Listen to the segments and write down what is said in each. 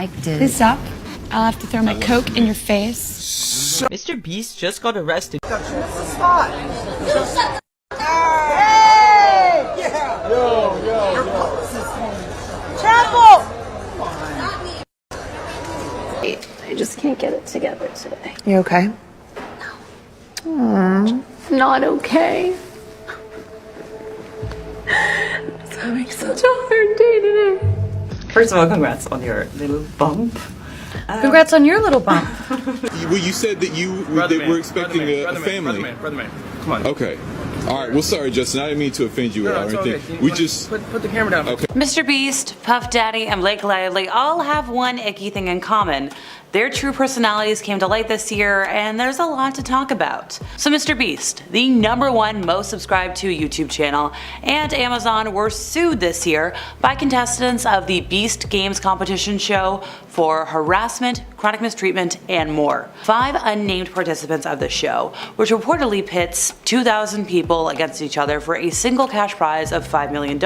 liked it. Please stop. I'll have to throw my Coke in your face. Mr. Beast just got arrested. I just can't get it together today. You okay? Not okay. It's having such a hard day today. First of all, congrats on your little bump. Congrats on your little bump. Well, you said that you were expecting a family. Brother man, come on. Okay. All right. Well, sorry, Justin. I didn't mean to offend you or anything. Okay. We just put the camera down. Okay. Mr. Beast, Puff Daddy, and Blake Lively all have one icky thing in common. Their true personalities came to light this year, and there's a lot to talk about. So Mr. Beast, the #1 most subscribed to YouTube channel, and Amazon were sued this year by contestants of the Beast Games competition show for harassment, chronic mistreatment, and more. 5 unnamed participants of the show, which reportedly pits 2,000 people against each other for a single cash prize of $5 million,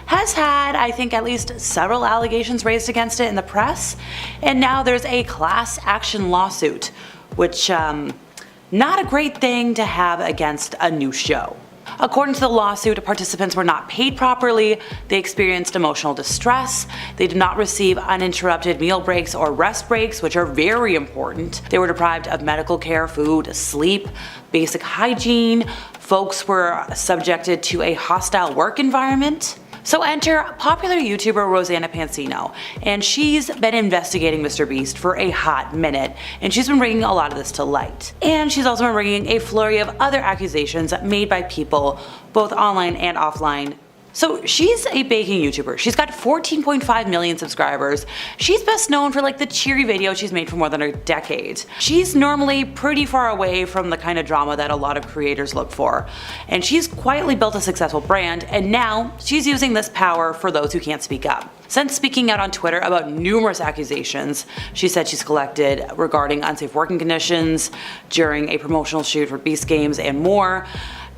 has had, I think, at least several allegations raised against it in the press, and now there's a class action lawsuit, which, not a great thing to have against a new show. According to the lawsuit, participants were not paid properly, they experienced emotional distress, they did not receive uninterrupted meal breaks or rest breaks, which are very important. They were deprived of medical care, food, sleep, basic hygiene. Folks were subjected to a hostile work environment. So enter popular YouTuber Rosanna Pansino, and she's been investigating Mr. Beast for a hot minute, and she's been bringing a lot of this to light. And she's also been bringing a flurry of other accusations made by people, both online and offline. So she's a baking YouTuber. She's got 14.5 million subscribers. She's best known for like the cheery videos she's made for more than a decade. She's normally pretty far away from the kind of drama that a lot of creators look for. And she's quietly built a successful brand, and now she's using this power for those who can't speak up. Since speaking out on Twitter about numerous accusations she said she's collected regarding unsafe working conditions during a promotional shoot for Beast Games and more,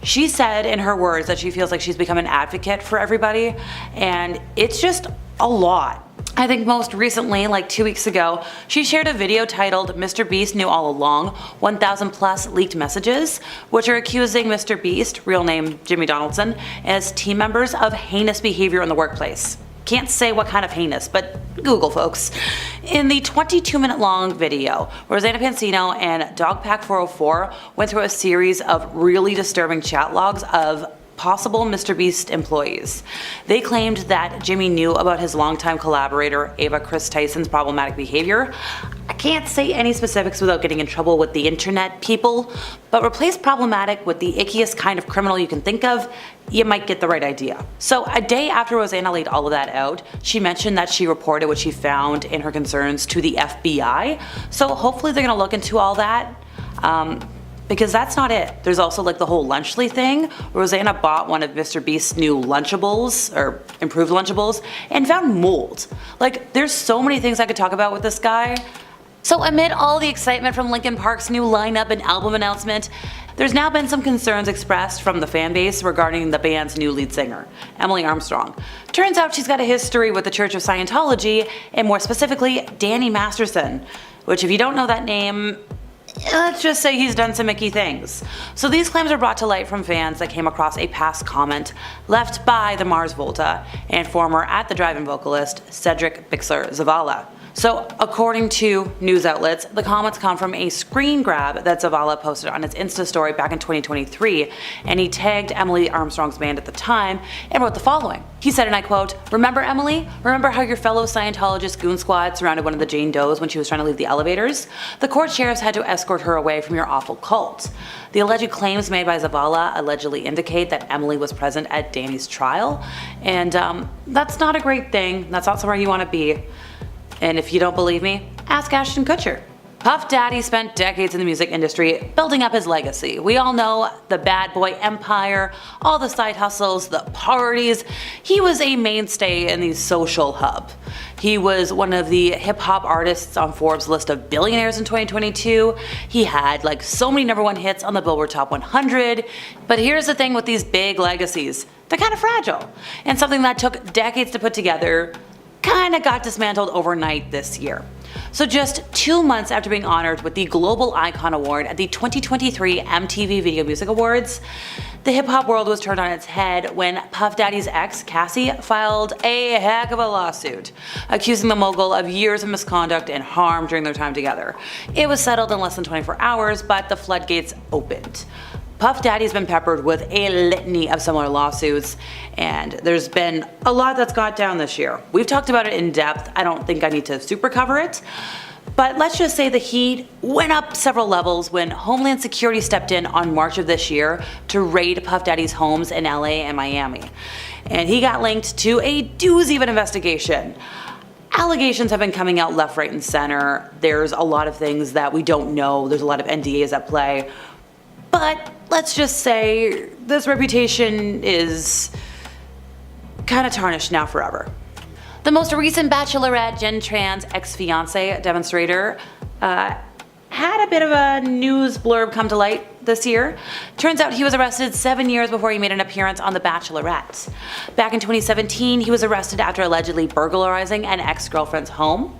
she said in her words that she feels like she's become an advocate for everybody, and it's just a lot. I think most recently, like 2 weeks ago, she shared a video titled "Mr. Beast Knew All Along, 1,000 plus leaked messages," which are accusing Mr. Beast, real name Jimmy Donaldson, and his team members of heinous behavior in the workplace. Can't say what kind of heinous, but Google, folks. In the 22-minute long video, Rosanna Pansino and Dogpack404 went through a series of really disturbing chat logs of possible Mr. Beast employees. They claimed that Jimmy knew about his longtime collaborator Ava Chris Tyson's problematic behavior. I can't say any specifics without getting in trouble with the internet, people, but replace problematic with the ickiest kind of criminal you can think of, you might get the right idea. So a day after Rosanna laid all of that out, she mentioned that she reported what she found in her concerns to the FBI, so hopefully they're gonna look into all that. Because that's not it. There's also like the whole Lunchly thing. Rosanna bought one of Mr. Beast's new Lunchables, or improved Lunchables, and found mold. Like, there's so many things I could talk about with this guy. So amid all the excitement from Linkin Park's new lineup and album announcement, there's now been some concerns expressed from the fanbase regarding the band's new lead singer, Emily Armstrong. Turns out she's got a history with the Church of Scientology, and more specifically, Danny Masterson, which if you don't know that name, let's just say he's done some icky things. So these claims are brought to light from fans that came across a past comment left by the Mars Volta and former At the Drive-In vocalist Cedric Bixler Zavala. So according to news outlets, the comments come from a screen grab that Zavala posted on his Insta story back in 2023, and he tagged Emily Armstrong's band at the time and wrote the following. He said, and I quote, "Remember Emily? Remember how your fellow Scientologist goon squad surrounded one of the Jane Does when she was trying to leave the elevators? The court sheriffs had to escort her away from your awful cult." The alleged claims made by Zavala allegedly indicate that Emily was present at Danny's trial, and that's not a great thing. That's not somewhere you want to be. And if you don't believe me, ask Ashton Kutcher. Puff Daddy spent decades in the music industry building up his legacy. We all know the bad boy empire, all the side hustles, the parties. He was a mainstay in the social hub. He was one of the hip hop artists on Forbes' list of billionaires in 2022. He had like so many #1 hits on the Billboard Top 100. But here's the thing with these big legacies. They're kind of fragile. And something that took decades to put together kinda got dismantled overnight this year. So just 2 months after being honored with the Global Icon Award at the 2023 MTV Video Music Awards, the hip-hop world was turned on its head when Puff Daddy's ex, Cassie, filed a heck of a lawsuit, accusing the mogul of years of misconduct and harm during their time together. It was settled in less than 24 hours, but the floodgates opened. Puff Daddy's been peppered with a litany of similar lawsuits, and there's been a lot that's got down this year. We've talked about it in depth. I don't think I need to super cover it. But let's just say the heat went up several levels when Homeland Security stepped in on March of this year to raid Puff Daddy's homes in LA and Miami. And he got linked to a doozy of an investigation. Allegations have been coming out left, right, and center. There's a lot of things that we don't know. There's a lot of NDAs at play. But let's just say this reputation is kind of tarnished now forever. The most recent Bachelorette Jen Tran's ex-fiance demonstrator had a bit of a news blurb come to light this year. Turns out he was arrested 7 years before he made an appearance on The Bachelorette. Back in 2017, he was arrested after allegedly burglarizing an ex-girlfriend's home.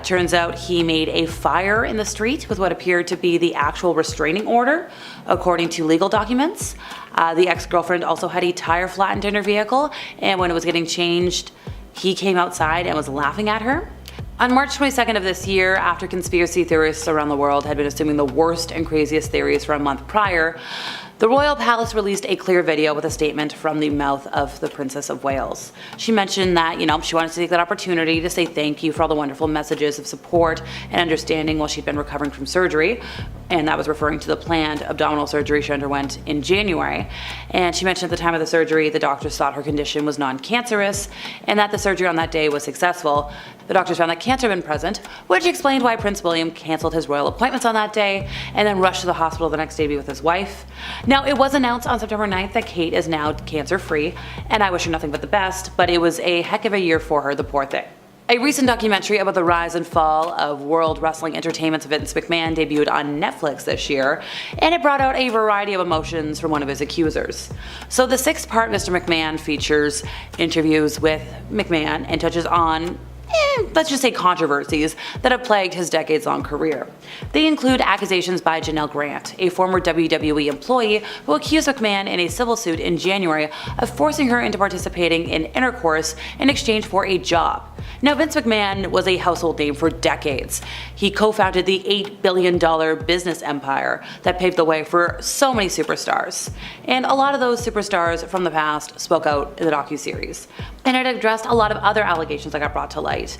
Turns out he made a fire in the street with what appeared to be the actual restraining order, according to legal documents. The ex-girlfriend also had a tire flattened in her vehicle, and when it was getting changed, he came outside and was laughing at her. On March 22nd of this year, after conspiracy theorists around the world had been assuming the worst and craziest theories for a month prior, the Royal Palace released a clear video with a statement from the mouth of the Princess of Wales. She mentioned that, she wanted to take that opportunity to say thank you for all the wonderful messages of support and understanding while she'd been recovering from surgery, and that was referring to the planned abdominal surgery she underwent in January. And she mentioned at the time of the surgery, the doctors thought her condition was non-cancerous, and that the surgery on that day was successful. The doctors found that cancer had been present, which explained why Prince William cancelled his royal appointments on that day and then rushed to the hospital the next day to be with his wife. Now, it was announced on September 9th that Kate is now cancer-free, and I wish her nothing but the best, but it was a heck of a year for her, the poor thing. A recent documentary about the rise and fall of World Wrestling Entertainment's Vince McMahon debuted on Netflix this year, and it brought out a variety of emotions from one of his accusers. So the 6-part Mr. McMahon features interviews with McMahon and touches on let's just say controversies that have plagued his decades-long career. They include accusations by Janelle Grant, a former WWE employee who accused McMahon in a civil suit in January of forcing her into participating in intercourse in exchange for a job. Now, Vince McMahon was a household name for decades. He co-founded the $8 billion business empire that paved the way for so many superstars. And a lot of those superstars from the past spoke out in the docuseries. And it addressed a lot of other allegations that got brought to light.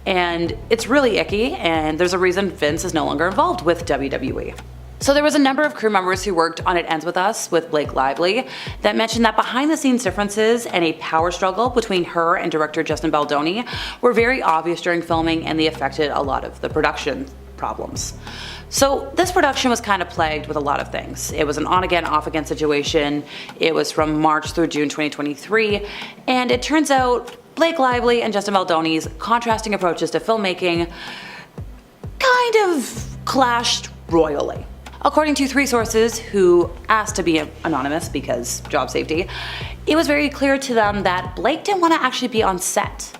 And it's really icky, and there's a reason Vince is no longer involved with WWE. So there was a number of crew members who worked on It Ends With Us with Blake Lively that mentioned that behind the scenes differences and a power struggle between her and director Justin Baldoni were very obvious during filming, and they affected a lot of the production problems. So this production was kind of plagued with a lot of things. It was an on-again, off-again situation. It was from March through June 2023, and it turns out Blake Lively and Justin Baldoni's contrasting approaches to filmmaking kind of clashed royally. According to 3 sources who asked to be anonymous because job safety, it was very clear to them that Blake didn't want to actually be on set,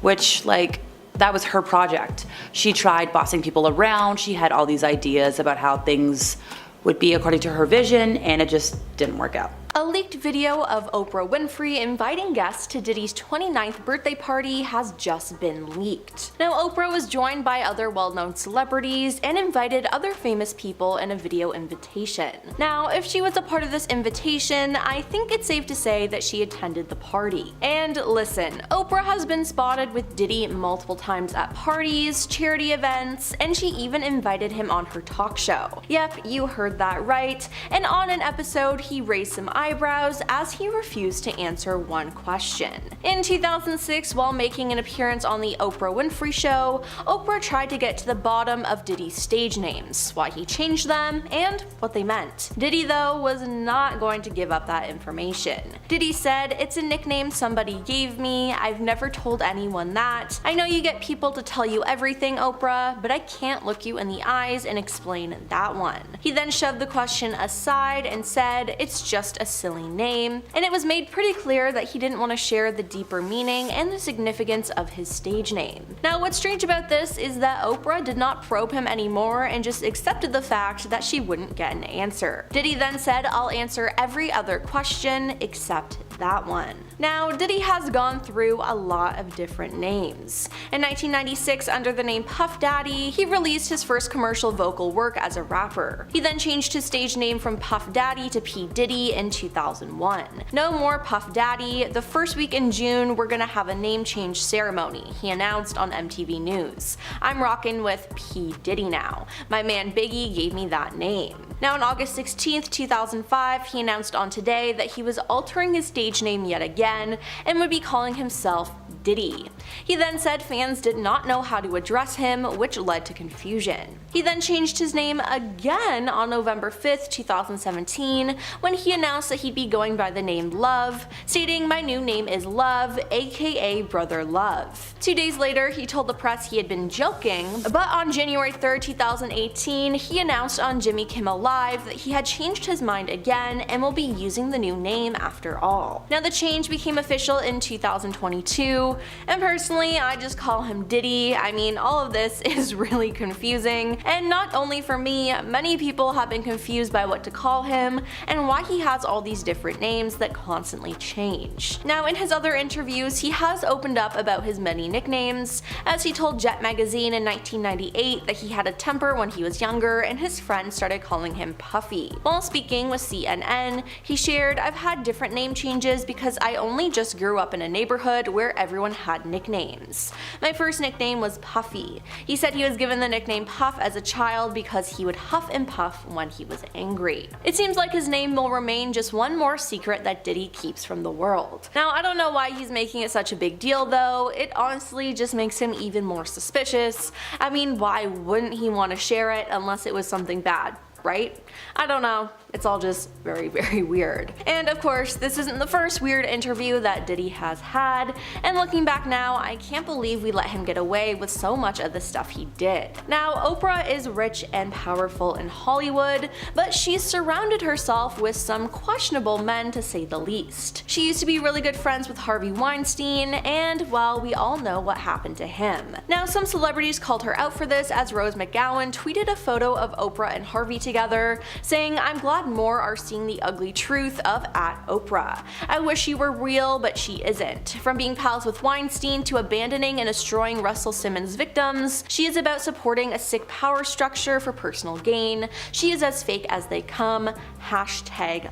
which, that was her project. She tried bossing people around, she had all these ideas about how things would be according to her vision, and it just didn't work out. A leaked video of Oprah Winfrey inviting guests to Diddy's 29th birthday party has just been leaked. Now, Oprah was joined by other well-known celebrities and invited other famous people in a video invitation. Now, if she was a part of this invitation, I think it's safe to say that she attended the party. And listen, Oprah has been spotted with Diddy multiple times at parties, charity events, and she even invited him on her talk show. Yep, you heard that right. And on an episode, he raised some eyebrows as he refused to answer one question. In 2006, while making an appearance on the Oprah Winfrey Show, Oprah tried to get to the bottom of Diddy's stage names, why he changed them, and what they meant. Diddy, though, was not going to give up that information. Diddy said, "It's a nickname somebody gave me. I've never told anyone that. I know you get people to tell you everything, Oprah, but I can't look you in the eyes and explain that one." He then shoved the question aside and said, "It's just a silly name, and it was made pretty clear that he didn't want to share the deeper meaning and the significance of his stage name. Now, what's strange about this is that Oprah did not probe him anymore and just accepted the fact that she wouldn't get an answer. Diddy then said, "I'll answer every other question except that one." Now, Diddy has gone through a lot of different names. In 1996, under the name Puff Daddy, he released his first commercial vocal work as a rapper. He then changed his stage name from Puff Daddy to P. Diddy in 2001. No more Puff Daddy. The first week in June, we're gonna have a name change ceremony, he announced on MTV News. "I'm rocking with P. Diddy now. My man Biggie gave me that name." Now, on August 16th, 2005, he announced on Today that he was altering his stage name yet again and would be calling himself Diddy. He then said fans did not know how to address him, which led to confusion. He then changed his name again on November 5th, 2017, when he announced that he'd be going by the name Love, stating, "My new name is Love, aka Brother Love." 2 days later, he told the press he had been joking, but on January 3rd, 2018, he announced on Jimmy Kimmel Live that he had changed his mind again and will be using the new name after all. Now, the change became official in 2022, and personally, I just call him Diddy. I mean, all of this is really confusing, and not only for me, many people have been confused by what to call him and why he has all these different names that constantly change. Now, in his other interviews, he has opened up about his many nicknames, as he told Jet Magazine in 1998 that he had a temper when he was younger and his friends started calling him Puffy. While speaking with CNN, he shared, "I've had different name changes because I only just grew up in a neighborhood where everyone had nicknames. My first nickname was Puffy." He said he was given the nickname Puff as a child because he would huff and puff when he was angry. It seems like his name will remain just one more secret that Diddy keeps from the world. Now, I don't know why he's making it such a big deal though. It honestly just makes him even more suspicious. I mean, why wouldn't he want to share it unless it was something bad, right? I don't know. It's all just very, very weird. And of course, this isn't the first weird interview that Diddy has had, and looking back now, I can't believe we let him get away with so much of the stuff he did. Now, Oprah is rich and powerful in Hollywood, but she's surrounded herself with some questionable men, to say the least. She used to be really good friends with Harvey Weinstein, and well, we all know what happened to him. Now, some celebrities called her out for this, as Rose McGowan tweeted a photo of Oprah and Harvey together, saying, "I'm glad more are seeing the ugly truth of @Oprah. I wish she were real, but she isn't. From being pals with Weinstein to abandoning and destroying Russell Simmons victims, she is about supporting a sick power structure for personal gain. She is as fake as they come.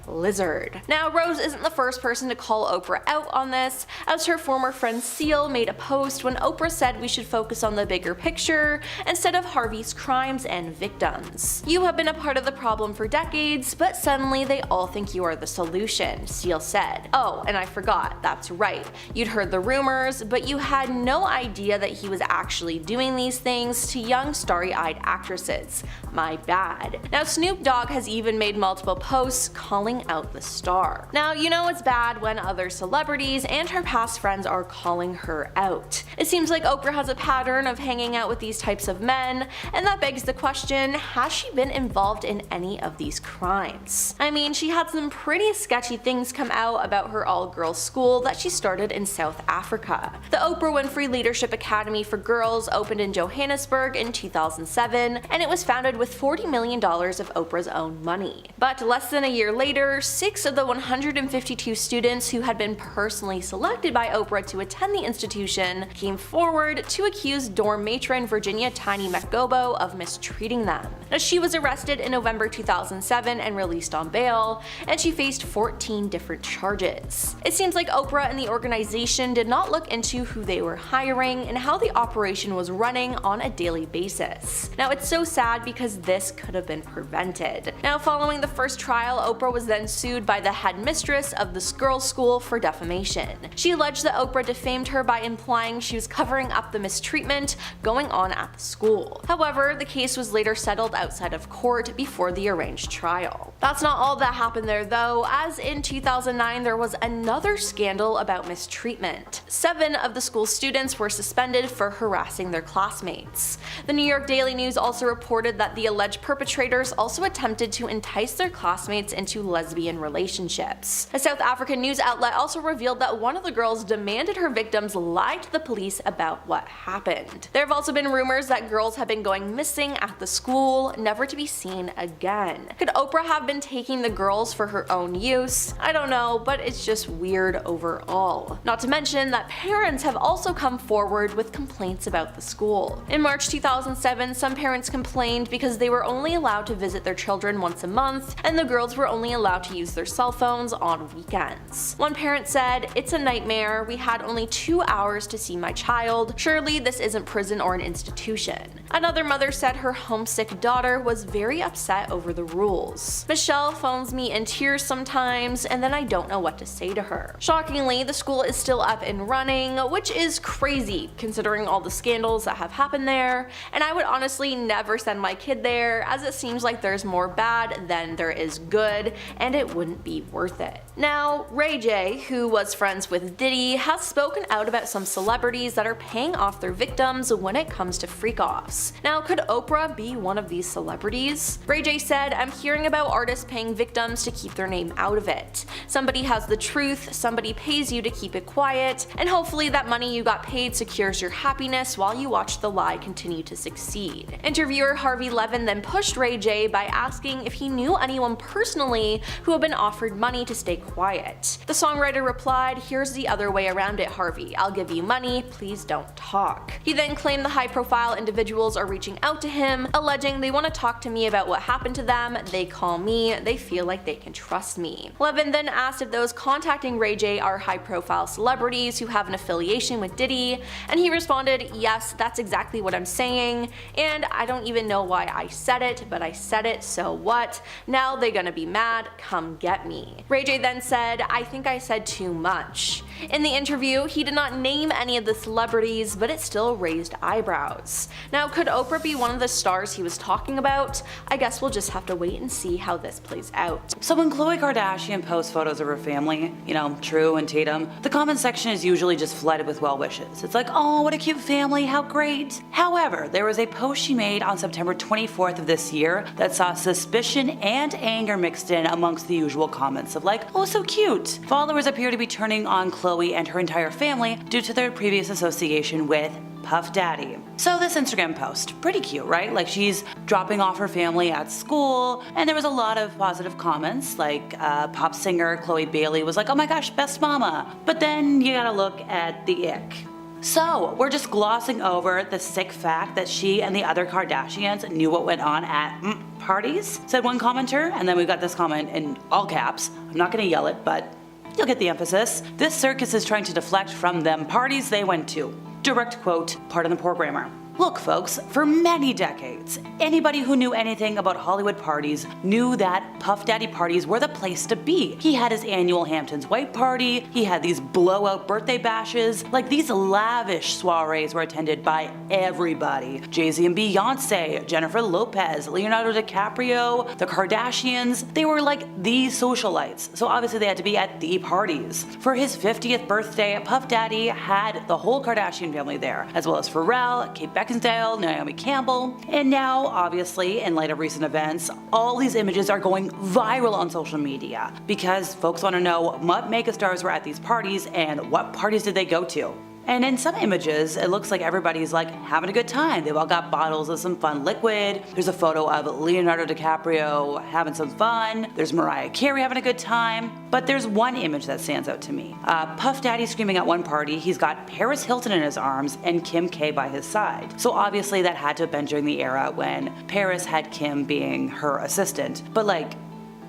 #Lizard." Now, Rose isn't the first person to call Oprah out on this, as her former friend Seal made a post when Oprah said we should focus on the bigger picture instead of Harvey's crimes and victims. "You have been a part of the problem for decades, but suddenly they all think you are the solution," Seal said. "Oh, and I forgot, that's right. You'd heard the rumors, but you had no idea that he was actually doing these things to young starry-eyed actresses. My bad." Now, Snoop Dogg has even made multiple posts calling out the star. Now, you know it's bad when other celebrities and her past friends are calling her out. It seems like Oprah has a pattern of hanging out with these types of men, and that begs the question, has she been involved in any of these crimes? I mean, she had some pretty sketchy things come out about her all-girls school that she started in South Africa. The Oprah Winfrey Leadership Academy for Girls opened in Johannesburg in 2007, and it was founded with $40 million of Oprah's own money. But less than a year later, 6 of the 152 students who had been personally selected by Oprah to attend the institution came forward to accuse dorm matron Virginia Tiny McGobo of mistreating them. Now, she was arrested in November 2007 and released on bail, and she faced 14 different charges. It seems like Oprah and the organization did not look into who they were hiring and how the operation was running on a daily basis. Now, it's so sad because this could have been prevented. Now, following the first trial, Oprah was then sued by the headmistress of this girls' school for defamation. She alleged that Oprah defamed her by implying she was covering up the mistreatment going on at the school. However, the case was later settled outside of court court before the arranged trial. That's not all that happened there though, as in 2009 there was another scandal about mistreatment. 7 of the school students were suspended for harassing their classmates. The New York Daily News also reported that the alleged perpetrators also attempted to entice their classmates into lesbian relationships. A South African news outlet also revealed that one of the girls demanded her victims lie to the police about what happened. There have also been rumors that girls have been going missing at the school, never to be seen again. Could Oprah have been taking the girls for her own use? I don't know, but it's just weird overall. Not to mention that parents have also come forward with complaints about the school. In March 2007, some parents complained because they were only allowed to visit their children once a month, and the girls were only allowed to use their cell phones on weekends. One parent said, "It's a nightmare. We had only 2 hours to see my child. Surely this isn't prison or an institution." Another mother said her homesick daughter was very upset over the rules. "Michelle phones me in tears sometimes, and then I don't know what to say to her." Shockingly, the school is still up and running, which is crazy considering all the scandals that have happened there, and I would honestly never send my kid there, as it seems like there's more bad than there is good, and it wouldn't be worth it. Now, Ray J, who was friends with Diddy, has spoken out about some celebrities that are paying off their victims when it comes to freak-offs. Now, could Oprah be one of these celebrities? Ray J said, "I'm hearing about artists paying victims to keep their name out of it. Somebody has the truth, somebody pays you to keep it quiet, and hopefully that money you got paid secures your happiness while you watch the lie continue to succeed." Interviewer Harvey Levin then pushed Ray J by asking if he knew anyone personally who had been offered money to stay quiet. The songwriter replied, "Here's the other way around it, Harvey. I'll give you money, please don't talk." He then claimed the high-profile individuals are reaching out to him, alleging they want to talk to me about what happened to them, they call me, they feel like they can trust me. Levin then asked if those contacting Ray J are high-profile celebrities who have an affiliation with Diddy, and he responded, "Yes, that's exactly what I'm saying, and I don't even know why I said it, but I said it, so what? Now they gonna be mad, come get me." Ray J then said, "I think I said too much." In the interview, he did not name any of the celebrities, but it still raised eyebrows. Now, could Oprah be one of the stars he was talking about? I guess we'll just have to wait and see how this plays out. So when Khloe Kardashian posts photos of her family, True and Tatum, the comment section is usually just flooded with well wishes. It's like, "Oh, what a cute family, how great." However, there was a post she made on September 24th of this year that saw suspicion and anger mixed in amongst the usual comments of like, "Oh, so cute." Followers appear to be turning on Khloe and her entire family due to their previous association with Puff Daddy. So this Instagram post, pretty cute, right? Like she's dropping off her family at school, and there was a lot of positive comments, like pop singer Chloe Bailey was like, "Oh my gosh, best mama." But then you gotta look at the ick. So, we're just glossing over the sick fact that she and the other Kardashians knew what went on at parties, said one commenter, and then we got this comment in all caps. I'm not gonna yell it, but you'll get the emphasis. "This circus is trying to deflect from them parties they went to." Direct quote, pardon the programmer. Look folks, for many decades, anybody who knew anything about Hollywood parties knew that Puff Daddy parties were the place to be. He had his annual Hamptons White Party, he had these blowout birthday bashes, like these lavish soirees were attended by everybody. Jay-Z and Beyonce, Jennifer Lopez, Leonardo DiCaprio, the Kardashians, they were like the socialites, so obviously they had to be at the parties. For his 50th birthday, Puff Daddy had the whole Kardashian family there, as well as Pharrell, Kate Beckinsale, Naomi Campbell, and now, obviously, in light of recent events, all these images are going viral on social media because folks want to know what megastars were at these parties and what parties did they go to. And in some images, it looks like everybody's like having a good time. They've all got bottles of some fun liquid. There's a photo of Leonardo DiCaprio having some fun. There's Mariah Carey having a good time. But there's one image that stands out to me. Puff Daddy screaming at one party. He's got Paris Hilton in his arms and Kim K by his side. So obviously that had to have been during the era when Paris had Kim being her assistant. But like,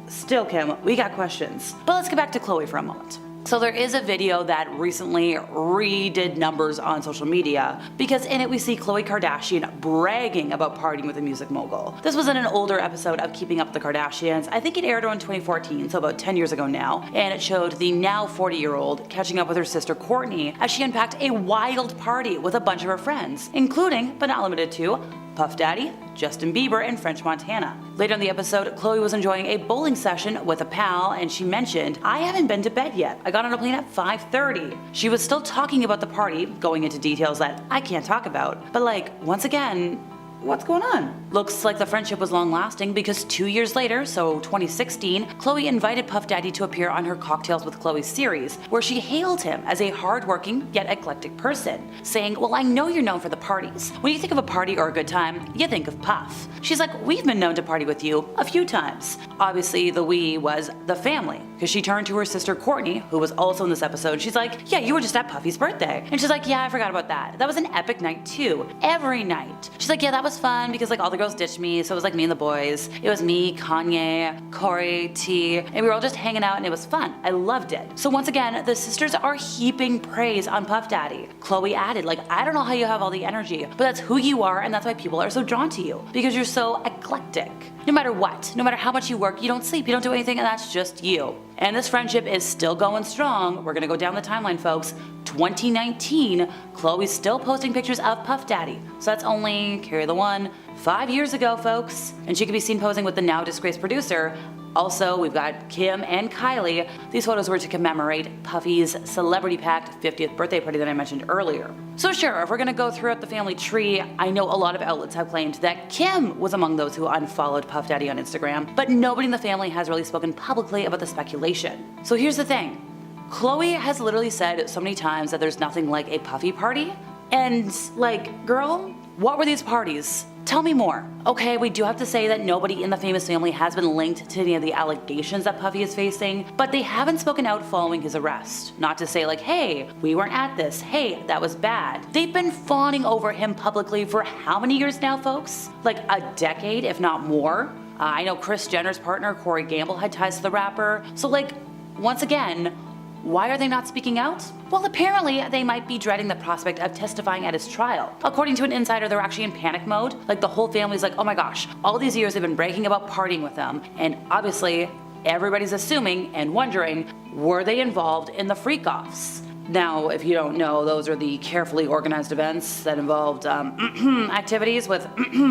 still Kim, we got questions. But let's get back to Khloe for a moment. So there is a video that recently redid numbers on social media because in it we see Khloe Kardashian bragging about partying with a music mogul. This was in an older episode of Keeping Up with the Kardashians. I think it aired around 2014, so about 10 years ago now, and it showed the now 40-year-old catching up with her sister Kourtney as she unpacked a wild party with a bunch of her friends, including, but not limited to, Puff Daddy, Justin Bieber, and French Montana. Later in the episode, Khloe was enjoying a bowling session with a pal, and she mentioned, "I haven't been to bed yet. I got on a plane at 5:30. She was still talking about the party, going into details that I can't talk about. But like, once again, what's going on? Looks like the friendship was long lasting because 2 years later, so 2016, Khloe invited Puff Daddy to appear on her Cocktails with Khloe series, where she hailed him as a hardworking yet eclectic person, saying, "Well, I know you're known for the parties. When you think of a party or a good time, you think of Puff." She's like, "We've been known to party with you a few times." Obviously, the we was the family, because she turned to her sister Courtney, who was also in this episode. She's like, "Yeah, you were just at Puffy's birthday." And she's like, "Yeah, I forgot about that. That was an epic night too. Every night." She's like, "Yeah, that was fun because like all the girls ditched me, so it was like me and the boys. It was me, Kanye, Corey, T, and we were all just hanging out and it was fun. I loved it." So once again, the sisters are heaping praise on Puff Daddy. Khloe added, like, "I don't know how you have all the energy, but that's who you are and that's why people are so drawn to you, because you're so eclectic. No matter what, no matter how much you work, you don't sleep, you don't do anything, and that's just you." And this friendship is still going strong. We're gonna go down the timeline, folks. 2019, Khloe's still posting pictures of Puff Daddy. So that's only, carry the one, 5 years ago, folks. And she could be seen posing with the now disgraced producer. Also, we've got Kim and Kylie. These photos were to commemorate Puffy's celebrity packed 50th birthday party that I mentioned earlier. So sure, if we're gonna go throughout the family tree, I know a lot of outlets have claimed that Kim was among those who unfollowed Puff Daddy on Instagram, but nobody in the family has really spoken publicly about the speculation. So here's the thing. Khloe has literally said so many times that there's nothing like a Puffy party, and like, girl, what were these parties? Tell me more. Okay, we do have to say that nobody in the famous family has been linked to any of the allegations that Puffy is facing, but they haven't spoken out following his arrest. Not to say like, "Hey, we weren't at this. Hey, that was bad." They've been fawning over him publicly for how many years now, folks? Like a decade, if not more. I know Kris Jenner's partner, Corey Gamble, had ties to the rapper. So like, once again, why are they not speaking out? Well, apparently they might be dreading the prospect of testifying at his trial. According to an insider, they're actually in panic mode. Like, the whole family's like, "Oh my gosh, all these years they've been bragging about partying with them," and obviously everybody's assuming and wondering, were they involved in the freak-offs? Now, if you don't know, those are the carefully organized events that involved activities with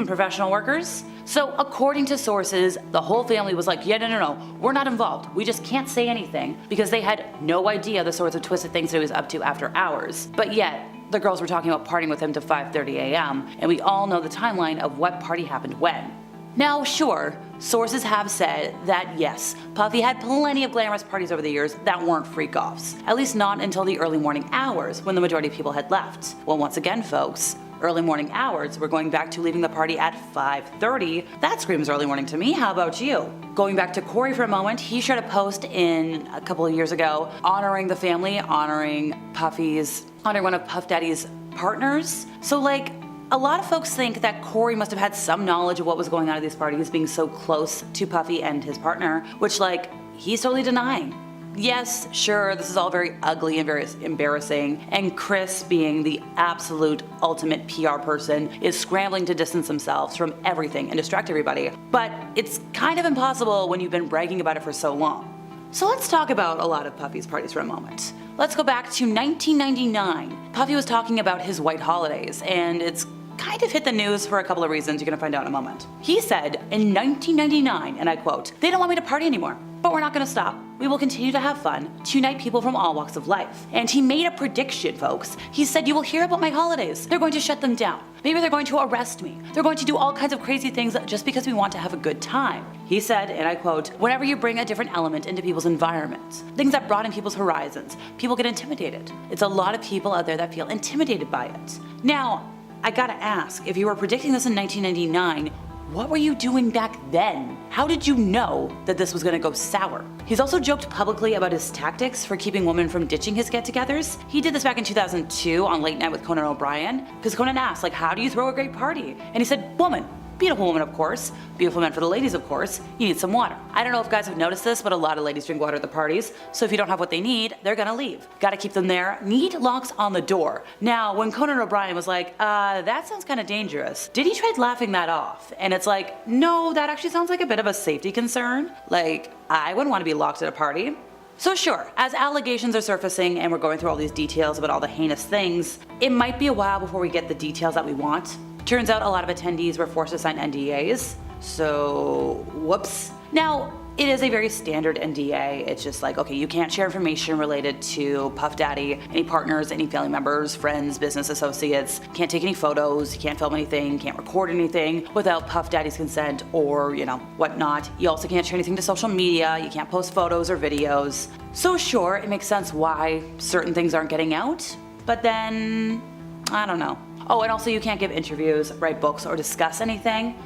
professional workers. So according to sources, the whole family was like, "Yeah, no, we're not involved. We just can't say anything," because they had no idea the sorts of twisted things that he was up to after hours. But yet, the girls were talking about partying with him to 5:30 a.m., and we all know the timeline of what party happened when. Now, sure, sources have said that yes, Puffy had plenty of glamorous parties over the years that weren't freak-offs, at least not until the early morning hours when the majority of people had left. Well, once again, folks, early morning hours, we're going back to leaving the party at 5:30. That screams early morning to me. How about you? Going back to Corey for a moment, he shared a post in a couple of years ago honoring the family, honoring one of Puff Daddy's partners. So like, a lot of folks think that Corey must have had some knowledge of what was going on at these parties, being so close to Puffy and his partner, which like, he's totally denying. Yes, sure, this is all very ugly and very embarrassing, and Kris, being the absolute ultimate PR person, is scrambling to distance themselves from everything and distract everybody. But it's kind of impossible when you've been bragging about it for so long. So let's talk about a lot of Puffy's parties for a moment. Let's go back to 1999. Puffy was talking about his white holidays, and it's kind of hit the news for a couple of reasons you're gonna find out in a moment. He said in 1999, and I quote, "They don't want me to party anymore, but we're not gonna stop. We will continue to have fun, to unite people from all walks of life." And he made a prediction, folks. He said, "You will hear about my holidays. They're going to shut them down. Maybe they're going to arrest me. They're going to do all kinds of crazy things just because we want to have a good time." He said, and I quote, "Whenever you bring a different element into people's environments, things that broaden people's horizons, people get intimidated. It's a lot of people out there that feel intimidated by it." Now, I gotta ask, if you were predicting this in 1999, what were you doing back then? How did you know that this was gonna go sour? He's also joked publicly about his tactics for keeping women from ditching his get-togethers. He did this back in 2002 on Late Night with Conan O'Brien, because Conan asked, like, "How do you throw a great party?" And he said, "Woman. Beautiful woman, of course. Beautiful men for the ladies, of course. You need some water." I don't know if guys have noticed this, but a lot of ladies drink water at the parties, so if you don't have what they need, they're gonna leave. Gotta keep them there. Need locks on the door. Now, when Conan O'Brien was like, that sounds kinda dangerous, Diddy tried laughing that off, and it's like, no, that actually sounds like a bit of a safety concern. Like, I wouldn't want to be locked at a party. So sure, as allegations are surfacing and we're going through all these details about all the heinous things, it might be a while before we get the details that we want. Turns out a lot of attendees were forced to sign NDAs, so whoops. Now, it is a very standard NDA. It's just like, okay, you can't share information related to Puff Daddy, any partners, any family members, friends, business associates. Can't take any photos, you can't film anything, can't record anything without Puff Daddy's consent or, whatnot. You also can't share anything to social media, you can't post photos or videos. So sure, it makes sense why certain things aren't getting out, but then, I don't know. Oh, and also you can't give interviews, write books, or discuss anything.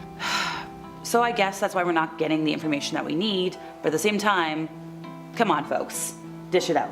So I guess that's why we're not getting the information that we need, but at the same time, come on folks, dish it out.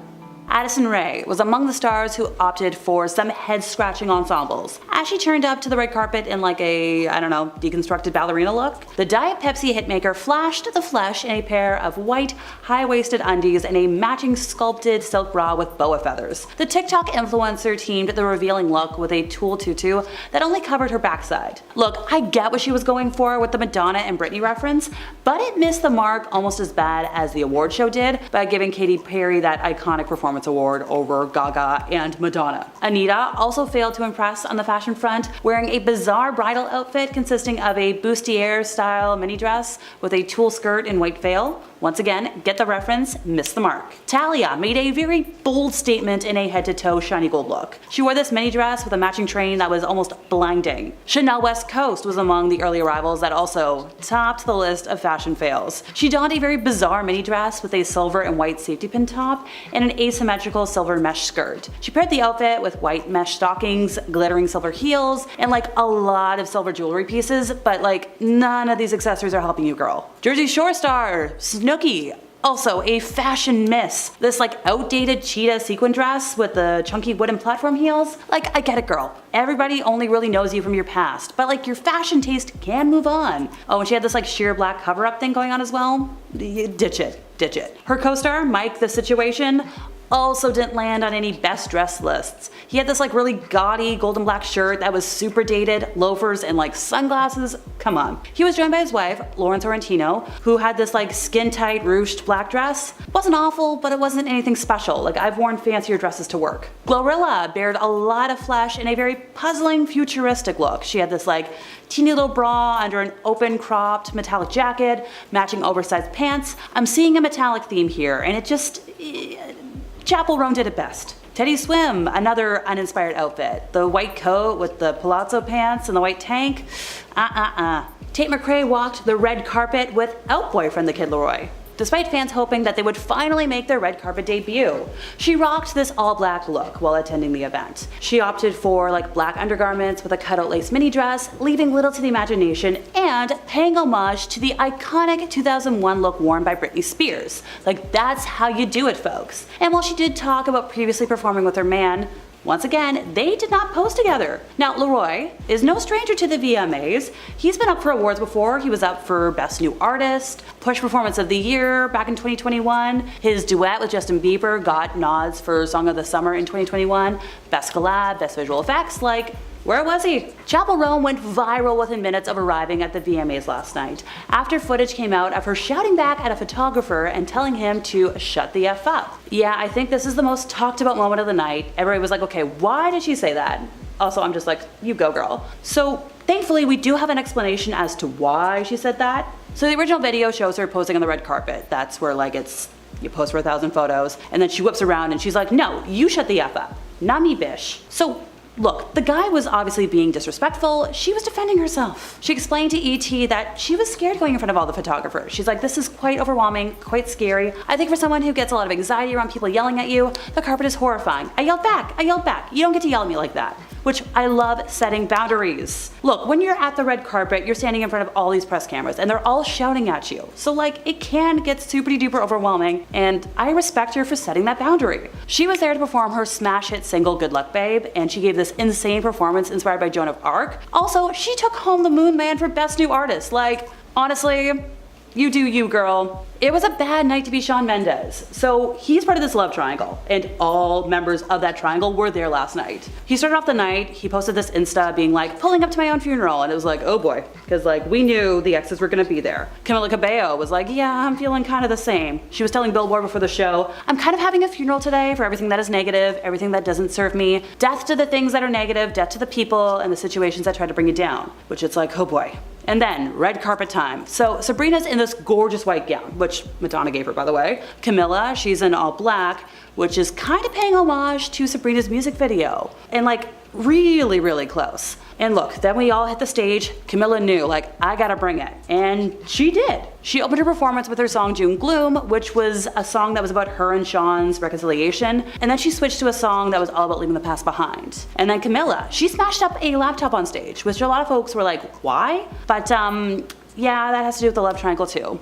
Addison Rae was among the stars who opted for some head-scratching ensembles as she turned up to the red carpet in like a, deconstructed ballerina look. The Diet Pepsi hitmaker flashed the flesh in a pair of white, high-waisted undies and a matching sculpted silk bra with boa feathers. The TikTok influencer teamed the revealing look with a tulle tutu that only covered her backside. Look, I get what she was going for with the Madonna and Britney reference, but it missed the mark almost as bad as the award show did by giving Katy Perry that iconic performance award over Gaga and Madonna. Anita also failed to impress on the fashion front, wearing a bizarre bridal outfit consisting of a bustier style mini dress with a tulle skirt and white veil. Once again, get the reference, missed the mark. Talia made a very bold statement in a head-to-toe shiny gold look. She wore this mini dress with a matching train that was almost blinding. Chanel West Coast was among the early arrivals that also topped the list of fashion fails. She donned a very bizarre mini dress with a silver and white safety pin top and an asymmetrical silver mesh skirt. She paired the outfit with white mesh stockings, glittering silver heels, and like a lot of silver jewelry pieces, but like none of these accessories are helping you, girl. Jersey Shore star Snooki, also a fashion miss. This like outdated cheetah sequin dress with the chunky wooden platform heels. Like, I get it, girl. Everybody only really knows you from your past, but like your fashion taste can move on. Oh, and she had this like sheer black cover-up thing going on as well. Ditch it, ditch it. Her co-star, Mike the Situation, also didn't land on any best dress lists. He had this like really gaudy golden black shirt that was super dated, loafers and like sunglasses. Come on. He was joined by his wife, Lauren Sorrentino, who had this like skin tight ruched black dress. Wasn't awful, but it wasn't anything special. Like, I've worn fancier dresses to work. Glorilla bared a lot of flesh in a very puzzling futuristic look. She had this like teeny little bra under an open cropped metallic jacket, matching oversized pants. I'm seeing a metallic theme here, and it just, Chappell Roan did it best. Teddy Swim, another uninspired outfit. The white coat with the palazzo pants and the white tank. Tate McRae walked the red carpet without boyfriend the Kid Laroi, despite fans hoping that they would finally make their red carpet debut. She rocked this all-black look while attending the event. She opted for like black undergarments with a cutout lace mini dress, leaving little to the imagination and paying homage to the iconic 2001 look worn by Britney Spears. Like, that's how you do it, folks. And while she did talk about previously performing with her man, once again, they did not pose together. Now, Laroi is no stranger to the VMAs. He's been up for awards before. He was up for Best New Artist, Push Performance of the Year back in 2021. His duet with Justin Bieber got nods for Song of the Summer in 2021. Best Collab, Best Visual Effects, like, where was he? Chappell Roan went viral within minutes of arriving at the VMAs last night, after footage came out of her shouting back at a photographer and telling him to shut the F up. Yeah, I think this is the most talked about moment of the night. Everybody was like, okay, why did she say that? Also, I'm just like, you go, girl. So thankfully, we do have an explanation as to why she said that. So the original video shows her posing on the red carpet. That's where like you pose for 1,000 photos, and then she whips around and she's like, no, you shut the F up, not me, bish. So look, the guy was obviously being disrespectful. She was defending herself. She explained to ET that she was scared going in front of all the photographers. She's like, this is quite overwhelming, quite scary. I think for someone who gets a lot of anxiety around people yelling at you, the carpet is horrifying. I yelled back. You don't get to yell at me like that. Which I love setting boundaries. Look, when you're at the red carpet, you're standing in front of all these press cameras and they're all shouting at you. So like, it can get super duper overwhelming, and I respect her for setting that boundary. She was there to perform her smash hit single Good Luck Babe, and she gave this insane performance inspired by Joan of Arc. Also, she took home the Moon Man for Best New Artist. Like, honestly, you do you, girl. It was a bad night to be Shawn Mendes. So he's part of this love triangle, and all members of that triangle were there last night. He started off the night, he posted this Insta being like, pulling up to my own funeral, and it was like, oh boy, because like we knew the exes were gonna be there. Camila Cabello was like, yeah, I'm feeling kind of the same. She was telling Billboard before the show, I'm kind of having a funeral today for everything that is negative, everything that doesn't serve me, death to the things that are negative, death to the people and the situations that try to bring you down, which it's like, oh boy. And then, red carpet time. So Sabrina's in this gorgeous white gown, which Madonna gave her, by the way. Camila, she's in all black, which is kind of paying homage to Sabrina's music video. And like, really, really close. And look, then we all hit the stage. Camila knew, like, I gotta bring it. And she did. She opened her performance with her song June Gloom, which was a song that was about her and Shawn's reconciliation. And then she switched to a song that was all about leaving the past behind. And then Camila, she smashed up a laptop on stage, which a lot of folks were like, why? But yeah, that has to do with the love triangle too.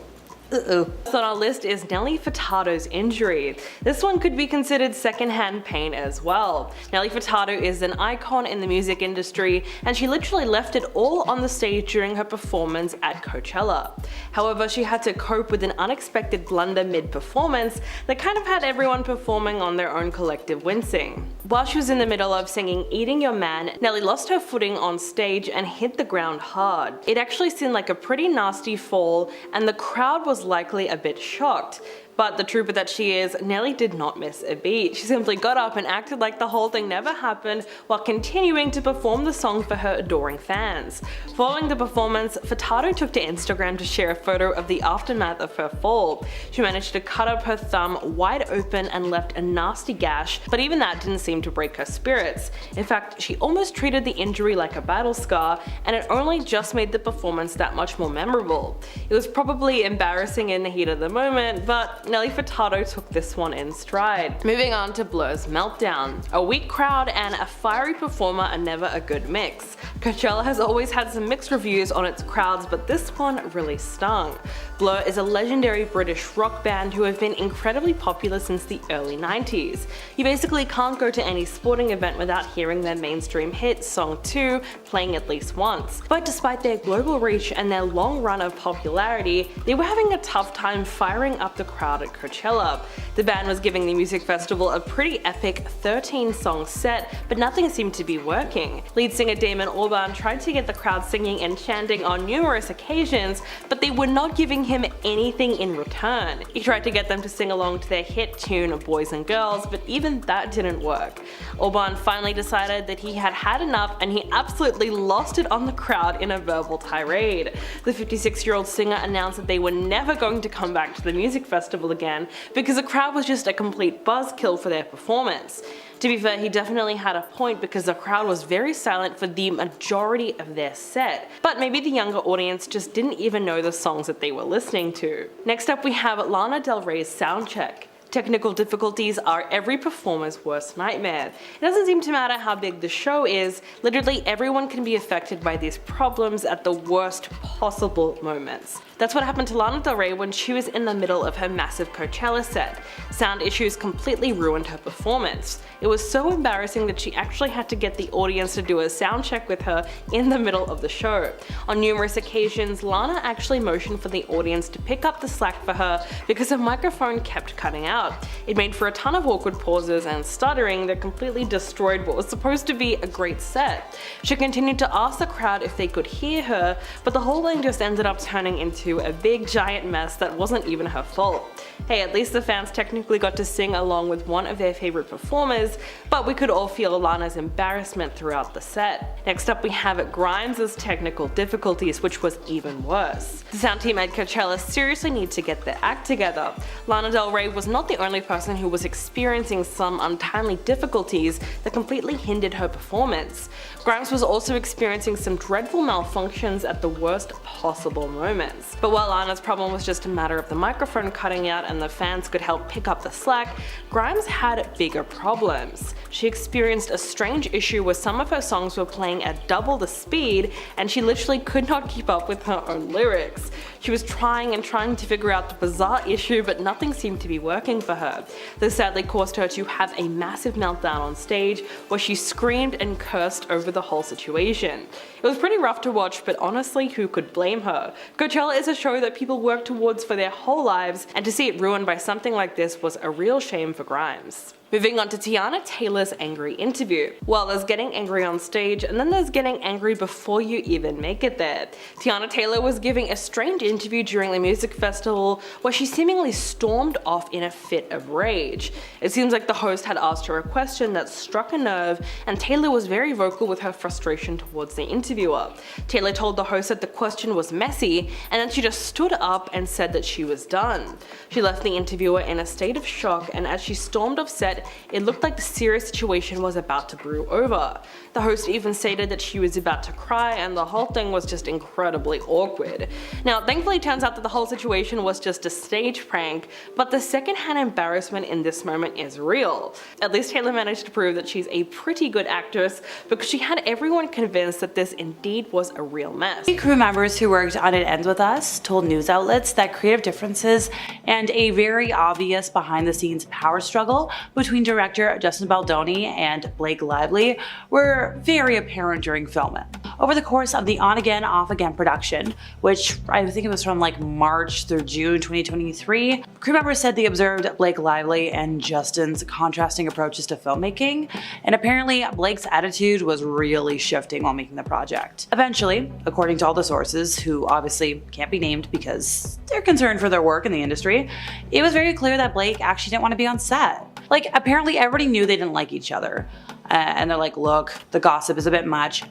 So on our list is Nelly Furtado's injury. This one could be considered secondhand pain as well. Nelly Furtado is an icon in the music industry, and she literally left it all on the stage during her performance at Coachella. However, she had to cope with an unexpected blunder mid-performance that kind of had everyone performing on their own collective wincing. While she was in the middle of singing Eating Your Man, Nelly lost her footing on stage and hit the ground hard. It actually seemed like a pretty nasty fall, and the crowd was likely a bit shocked. But the trooper that she is, Nelly did not miss a beat. She simply got up and acted like the whole thing never happened while continuing to perform the song for her adoring fans. Following the performance, Furtado took to Instagram to share a photo of the aftermath of her fall. She managed to cut up her thumb wide open and left a nasty gash, but even that didn't seem to break her spirits. In fact, she almost treated the injury like a battle scar, and it only just made the performance that much more memorable. It was probably embarrassing in the heat of the moment, but Nelly Furtado took this one in stride. Moving on to Blur's Meltdown. A weak crowd and a fiery performer are never a good mix. Coachella has always had some mixed reviews on its crowds, but this one really stung. Blur is a legendary British rock band who have been incredibly popular since the early 90s. You basically can't go to any sporting event without hearing their mainstream hit, Song 2, playing at least once. But despite their global reach and their long run of popularity, they were having a tough time firing up the crowd at Coachella. The band was giving the music festival a pretty epic 13-song set, but nothing seemed to be working. Lead singer Damon Albarn tried to get the crowd singing and chanting on numerous occasions, but they were not giving him anything in return. He tried to get them to sing along to their hit tune Boys and Girls, but even that didn't work. Albarn finally decided that he had had enough, and he absolutely lost it on the crowd in a verbal tirade. The 56-year-old singer announced that they were never going to come back to the music festival again because the crowd was just a complete buzzkill for their performance. To be fair, he definitely had a point because the crowd was very silent for the majority of their set, but maybe the younger audience just didn't even know the songs that they were listening to. Next up we have Lana Del Rey's Soundcheck. Technical difficulties are every performer's worst nightmare. It doesn't seem to matter how big the show is, literally everyone can be affected by these problems at the worst possible moments. That's what happened to Lana Del Rey when she was in the middle of her massive Coachella set. Sound issues completely ruined her performance. It was so embarrassing that she actually had to get the audience to do a sound check with her in the middle of the show. On numerous occasions, Lana actually motioned for the audience to pick up the slack for her because her microphone kept cutting out. It made for a ton of awkward pauses and stuttering that completely destroyed what was supposed to be a great set. She continued to ask the crowd if they could hear her, but the whole thing just ended up turning into a big giant mess that wasn't even her fault. Hey, at least the fans technically got to sing along with one of their favorite performers, but we could all feel Lana's embarrassment throughout the set. Next up we have Grimes' technical difficulties, which was even worse. The sound team at Coachella seriously need to get their act together. Lana Del Rey was not the only person who was experiencing some untimely difficulties that completely hindered her performance. Grimes was also experiencing some dreadful malfunctions at the worst possible moments. But while Lana's problem was just a matter of the microphone cutting out and the fans could help pick up the slack, Grimes had bigger problems. She experienced a strange issue where some of her songs were playing at double the speed and she literally could not keep up with her own lyrics. She was trying to figure out the bizarre issue, but nothing seemed to be working for her. This sadly caused her to have a massive meltdown on stage where she screamed and cursed over the whole situation. It was pretty rough to watch, but honestly, who could blame her? Coachella is a show that people work towards for their whole lives, and to see it ruined by something like this was a real shame for Grimes. Moving on to Teyana Taylor's angry interview. Well, there's getting angry on stage, and then there's getting angry before you even make it there. Teyana Taylor was giving a strange interview during the music festival where she seemingly stormed off in a fit of rage. It seems like the host had asked her a question that struck a nerve, and Taylor was very vocal with her frustration towards the interviewer. Taylor told the host that the question was messy, and then she just stood up and said that she was done. She left the interviewer in a state of shock, and as she stormed off set, it looked like the serious situation was about to brew over. The host even stated that she was about to cry, and the whole thing was just incredibly awkward. Now, thankfully it turns out that the whole situation was just a stage prank, but the secondhand embarrassment in this moment is real. At least Taylor managed to prove that she's a pretty good actress, because she had everyone convinced that this indeed was a real mess. The crew members who worked on It Ends With Us told news outlets that creative differences and a very obvious behind-the-scenes power struggle between director Justin Baldoni and Blake Lively were very apparent during filming. Over the course of the on-again, off-again production, which I think it was from like March through June 2023, crew members said they observed Blake Lively and Justin's contrasting approaches to filmmaking, and apparently Blake's attitude was really shifting while making the project. Eventually, according to all the sources, who obviously can't be named because they're concerned for their work in the industry, it was very clear that Blake actually didn't want to be on set. Like, apparently everybody knew they didn't like each other. And they're like, look, the gossip is a bit much,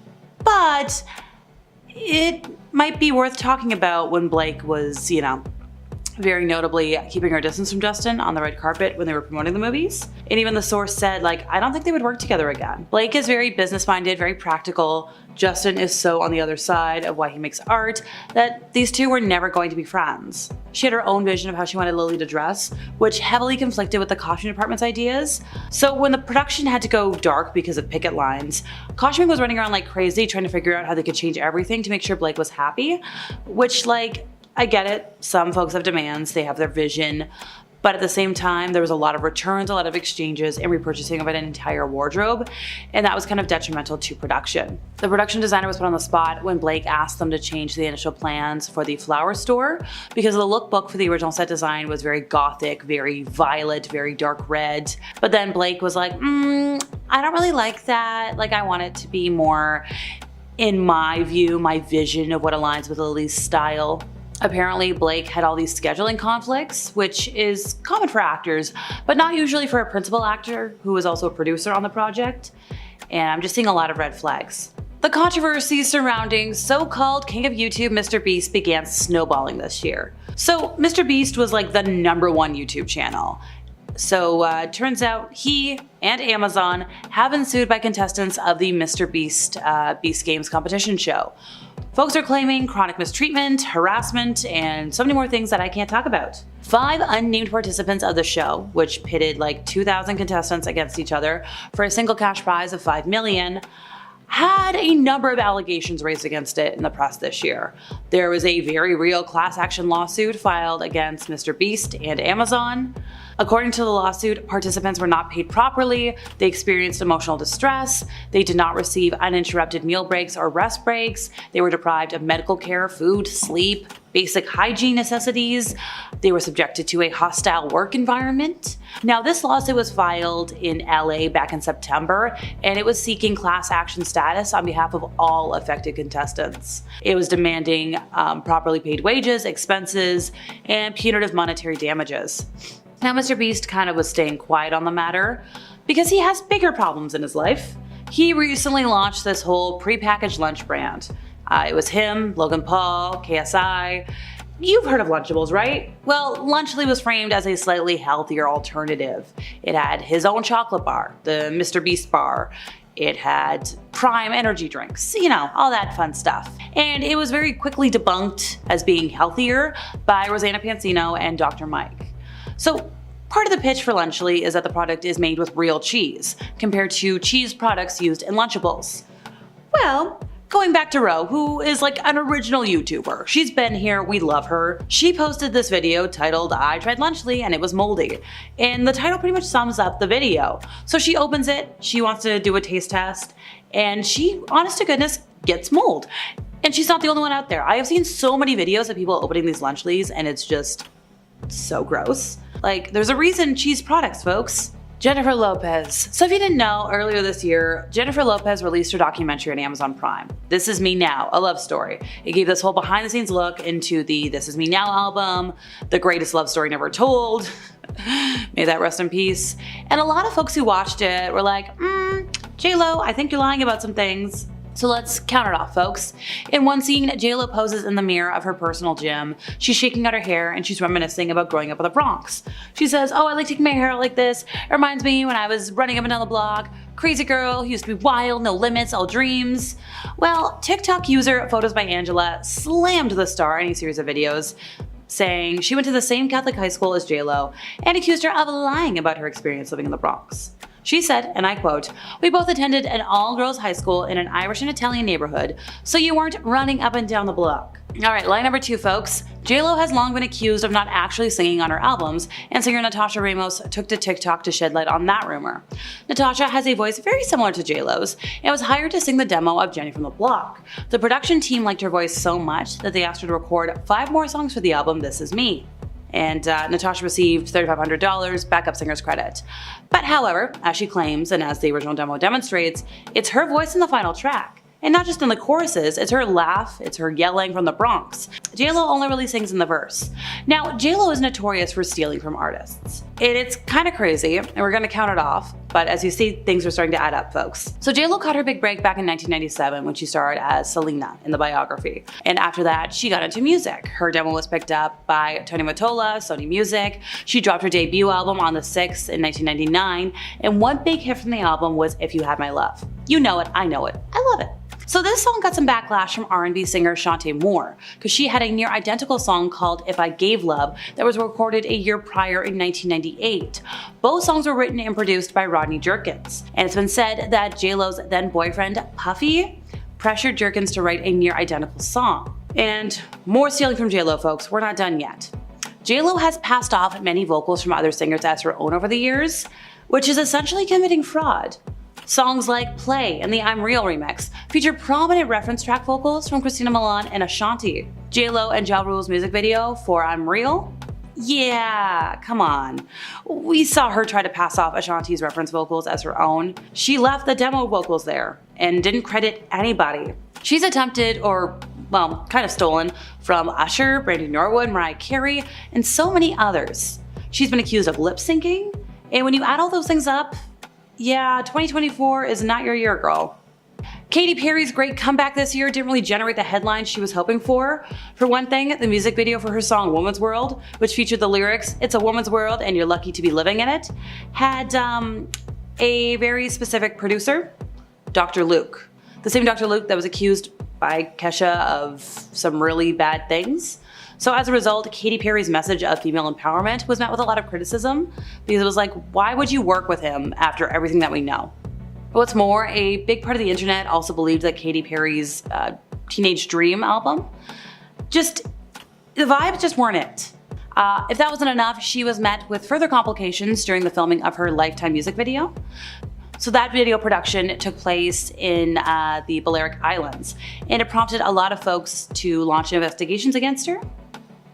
but it might be worth talking about when Blake was, you know, very notably keeping her distance from Justin on the red carpet when they were promoting the movies. And even the source said, like, I don't think they would work together again. Blake is very business-minded, very practical. Justin is so on the other side of why he makes art that these two were never going to be friends. She had her own vision of how she wanted Lily to dress, which heavily conflicted with the costume department's ideas. So when the production had to go dark because of picket lines, costuming was running around like crazy trying to figure out how they could change everything to make sure Blake was happy, which, like, I get it, some folks have demands, they have their vision, but at the same time, there was a lot of returns, a lot of exchanges, and repurchasing of an entire wardrobe, and that was kind of detrimental to production. The production designer was put on the spot when Blake asked them to change the initial plans for the flower store, because the lookbook for the original set design was very gothic, very violet, very dark red, but then Blake was like, I don't really like that, like I want it to be more, in my view, my vision of what aligns with Lily's style. Apparently, Blake had all these scheduling conflicts, which is common for actors, but not usually for a principal actor who was also a producer on the project, and I'm just seeing a lot of red flags. The controversies surrounding so-called King of YouTube Mr. Beast began snowballing this year. So Mr. Beast was like the #1 YouTube channel. So turns out he and Amazon have been sued by contestants of the Mr. Beast Beast Games competition show. Folks are claiming chronic mistreatment, harassment, and so many more things that I can't talk about. 5 unnamed participants of the show, which pitted like 2,000 contestants against each other for a single cash prize of $5 million, had a number of allegations raised against it in the press this year. There was a very real class action lawsuit filed against Mr. Beast and Amazon. According to the lawsuit, participants were not paid properly, they experienced emotional distress, they did not receive uninterrupted meal breaks or rest breaks, they were deprived of medical care, food, sleep, basic hygiene necessities, they were subjected to a hostile work environment. Now, this lawsuit was filed in LA back in September, and it was seeking class action status on behalf of all affected contestants. It was demanding properly paid wages, expenses, and punitive monetary damages. Now, Mr. Beast kind of was staying quiet on the matter because he has bigger problems in his life. He recently launched this whole prepackaged lunch brand. It was him, Logan Paul, KSI. You've heard of Lunchables, right? Well, Lunchly was framed as a slightly healthier alternative. It had his own chocolate bar, the Mr. Beast bar. It had Prime energy drinks, you know, all that fun stuff. And it was very quickly debunked as being healthier by Rosanna Pansino and Dr. Mike. So part of the pitch for Lunchly is that the product is made with real cheese, compared to cheese products used in Lunchables. Well, going back to Ro, who is like an original YouTuber. She's been here, we love her. She posted this video titled, I tried Lunchly and it was moldy. And the title pretty much sums up the video. So she opens it, she wants to do a taste test, and she, honest to goodness, gets mold. And she's not the only one out there. I have seen so many videos of people opening these lunchlies and it's just so gross. Like, there's a reason cheese products, folks. Jennifer Lopez. So if you didn't know, earlier this year, Jennifer Lopez released her documentary on Amazon Prime, This Is Me Now, a love story. It gave this whole behind the scenes look into the This Is Me Now album, the greatest love story never told. May that rest in peace. And a lot of folks who watched it were like, J-Lo, I think you're lying about some things. So let's count it off, folks. In one scene, J-Lo poses in the mirror of her personal gym. She's shaking out her hair and she's reminiscing about growing up in the Bronx. She says, oh, I like taking my hair out like this. It reminds me when I was running up and down the block. Crazy girl who used to be wild, no limits, all dreams. Well, TikTok user Photos by Angela slammed the star in a series of videos, saying she went to the same Catholic high school as J-Lo and accused her of lying about her experience living in the Bronx. She said, and I quote, "We both attended an all-girls high school in an Irish and Italian neighborhood, so you weren't running up and down the block." Alright, line number 2, folks. J-Lo has long been accused of not actually singing on her albums, and singer Natasha Ramos took to TikTok to shed light on that rumor. Natasha has a voice very similar to J-Lo's, and was hired to sing the demo of Jenny from the Block. The production team liked her voice so much that they asked her to record 5 more songs for the album This Is Me. And Natasha received $3,500 backup singer's credit. But however, as she claims and as the original demo demonstrates, it's her voice in the final track. And not just in the choruses, it's her laugh, it's her yelling from the Bronx. J-Lo only really sings in the verse. Now, J-Lo is notorious for stealing from artists. It's kind of crazy, and we're gonna count it off, but as you see, things are starting to add up, folks. So J-Lo caught her big break back in 1997 when she starred as Selena in The Biography. And after that, she got into music. Her demo was picked up by Tony Mottola, Sony Music. She dropped her debut album On the 6th in 1999, and one big hit from the album was If You Had My Love. You know it, I know it, I love it. So this song got some backlash from R&B singer Shantae Moore, because she had a near identical song called If I Gave Love that was recorded a year prior in 1998. Both songs were written and produced by Rodney Jerkins, and it's been said that J-Lo's then boyfriend, Puffy, pressured Jerkins to write a near identical song. And more stealing from J-Lo, folks, we're not done yet. J-Lo has passed off many vocals from other singers as her own over the years, which is essentially committing fraud. Songs like Play and the I'm Real remix feature prominent reference track vocals from Christina Milian and Ashanti. J-Lo and Ja Rule's music video for I'm Real? Yeah, come on. We saw her try to pass off Ashanti's reference vocals as her own. She left the demo vocals there and didn't credit anybody. She's attempted, or well, kind of stolen, from Usher, Brandy Norwood, Mariah Carey, and so many others. She's been accused of lip syncing, and when you add all those things up, yeah, 2024 is not your year, girl. Katy Perry's great comeback this year didn't really generate the headlines she was hoping for. For one thing, the music video for her song Woman's World, which featured the lyrics, "It's a woman's world and you're lucky to be living in it," had a very specific producer, Dr. Luke. The same Dr. Luke that was accused by Kesha of some really bad things. So as a result, Katy Perry's message of female empowerment was met with a lot of criticism, because it was like, why would you work with him after everything that we know? What's more, a big part of the internet also believed that Katy Perry's Teenage Dream album, the vibes just weren't it. If that wasn't enough, she was met with further complications during the filming of her Lifetime music video. So that video production took place in the Balearic Islands, and it prompted a lot of folks to launch investigations against her,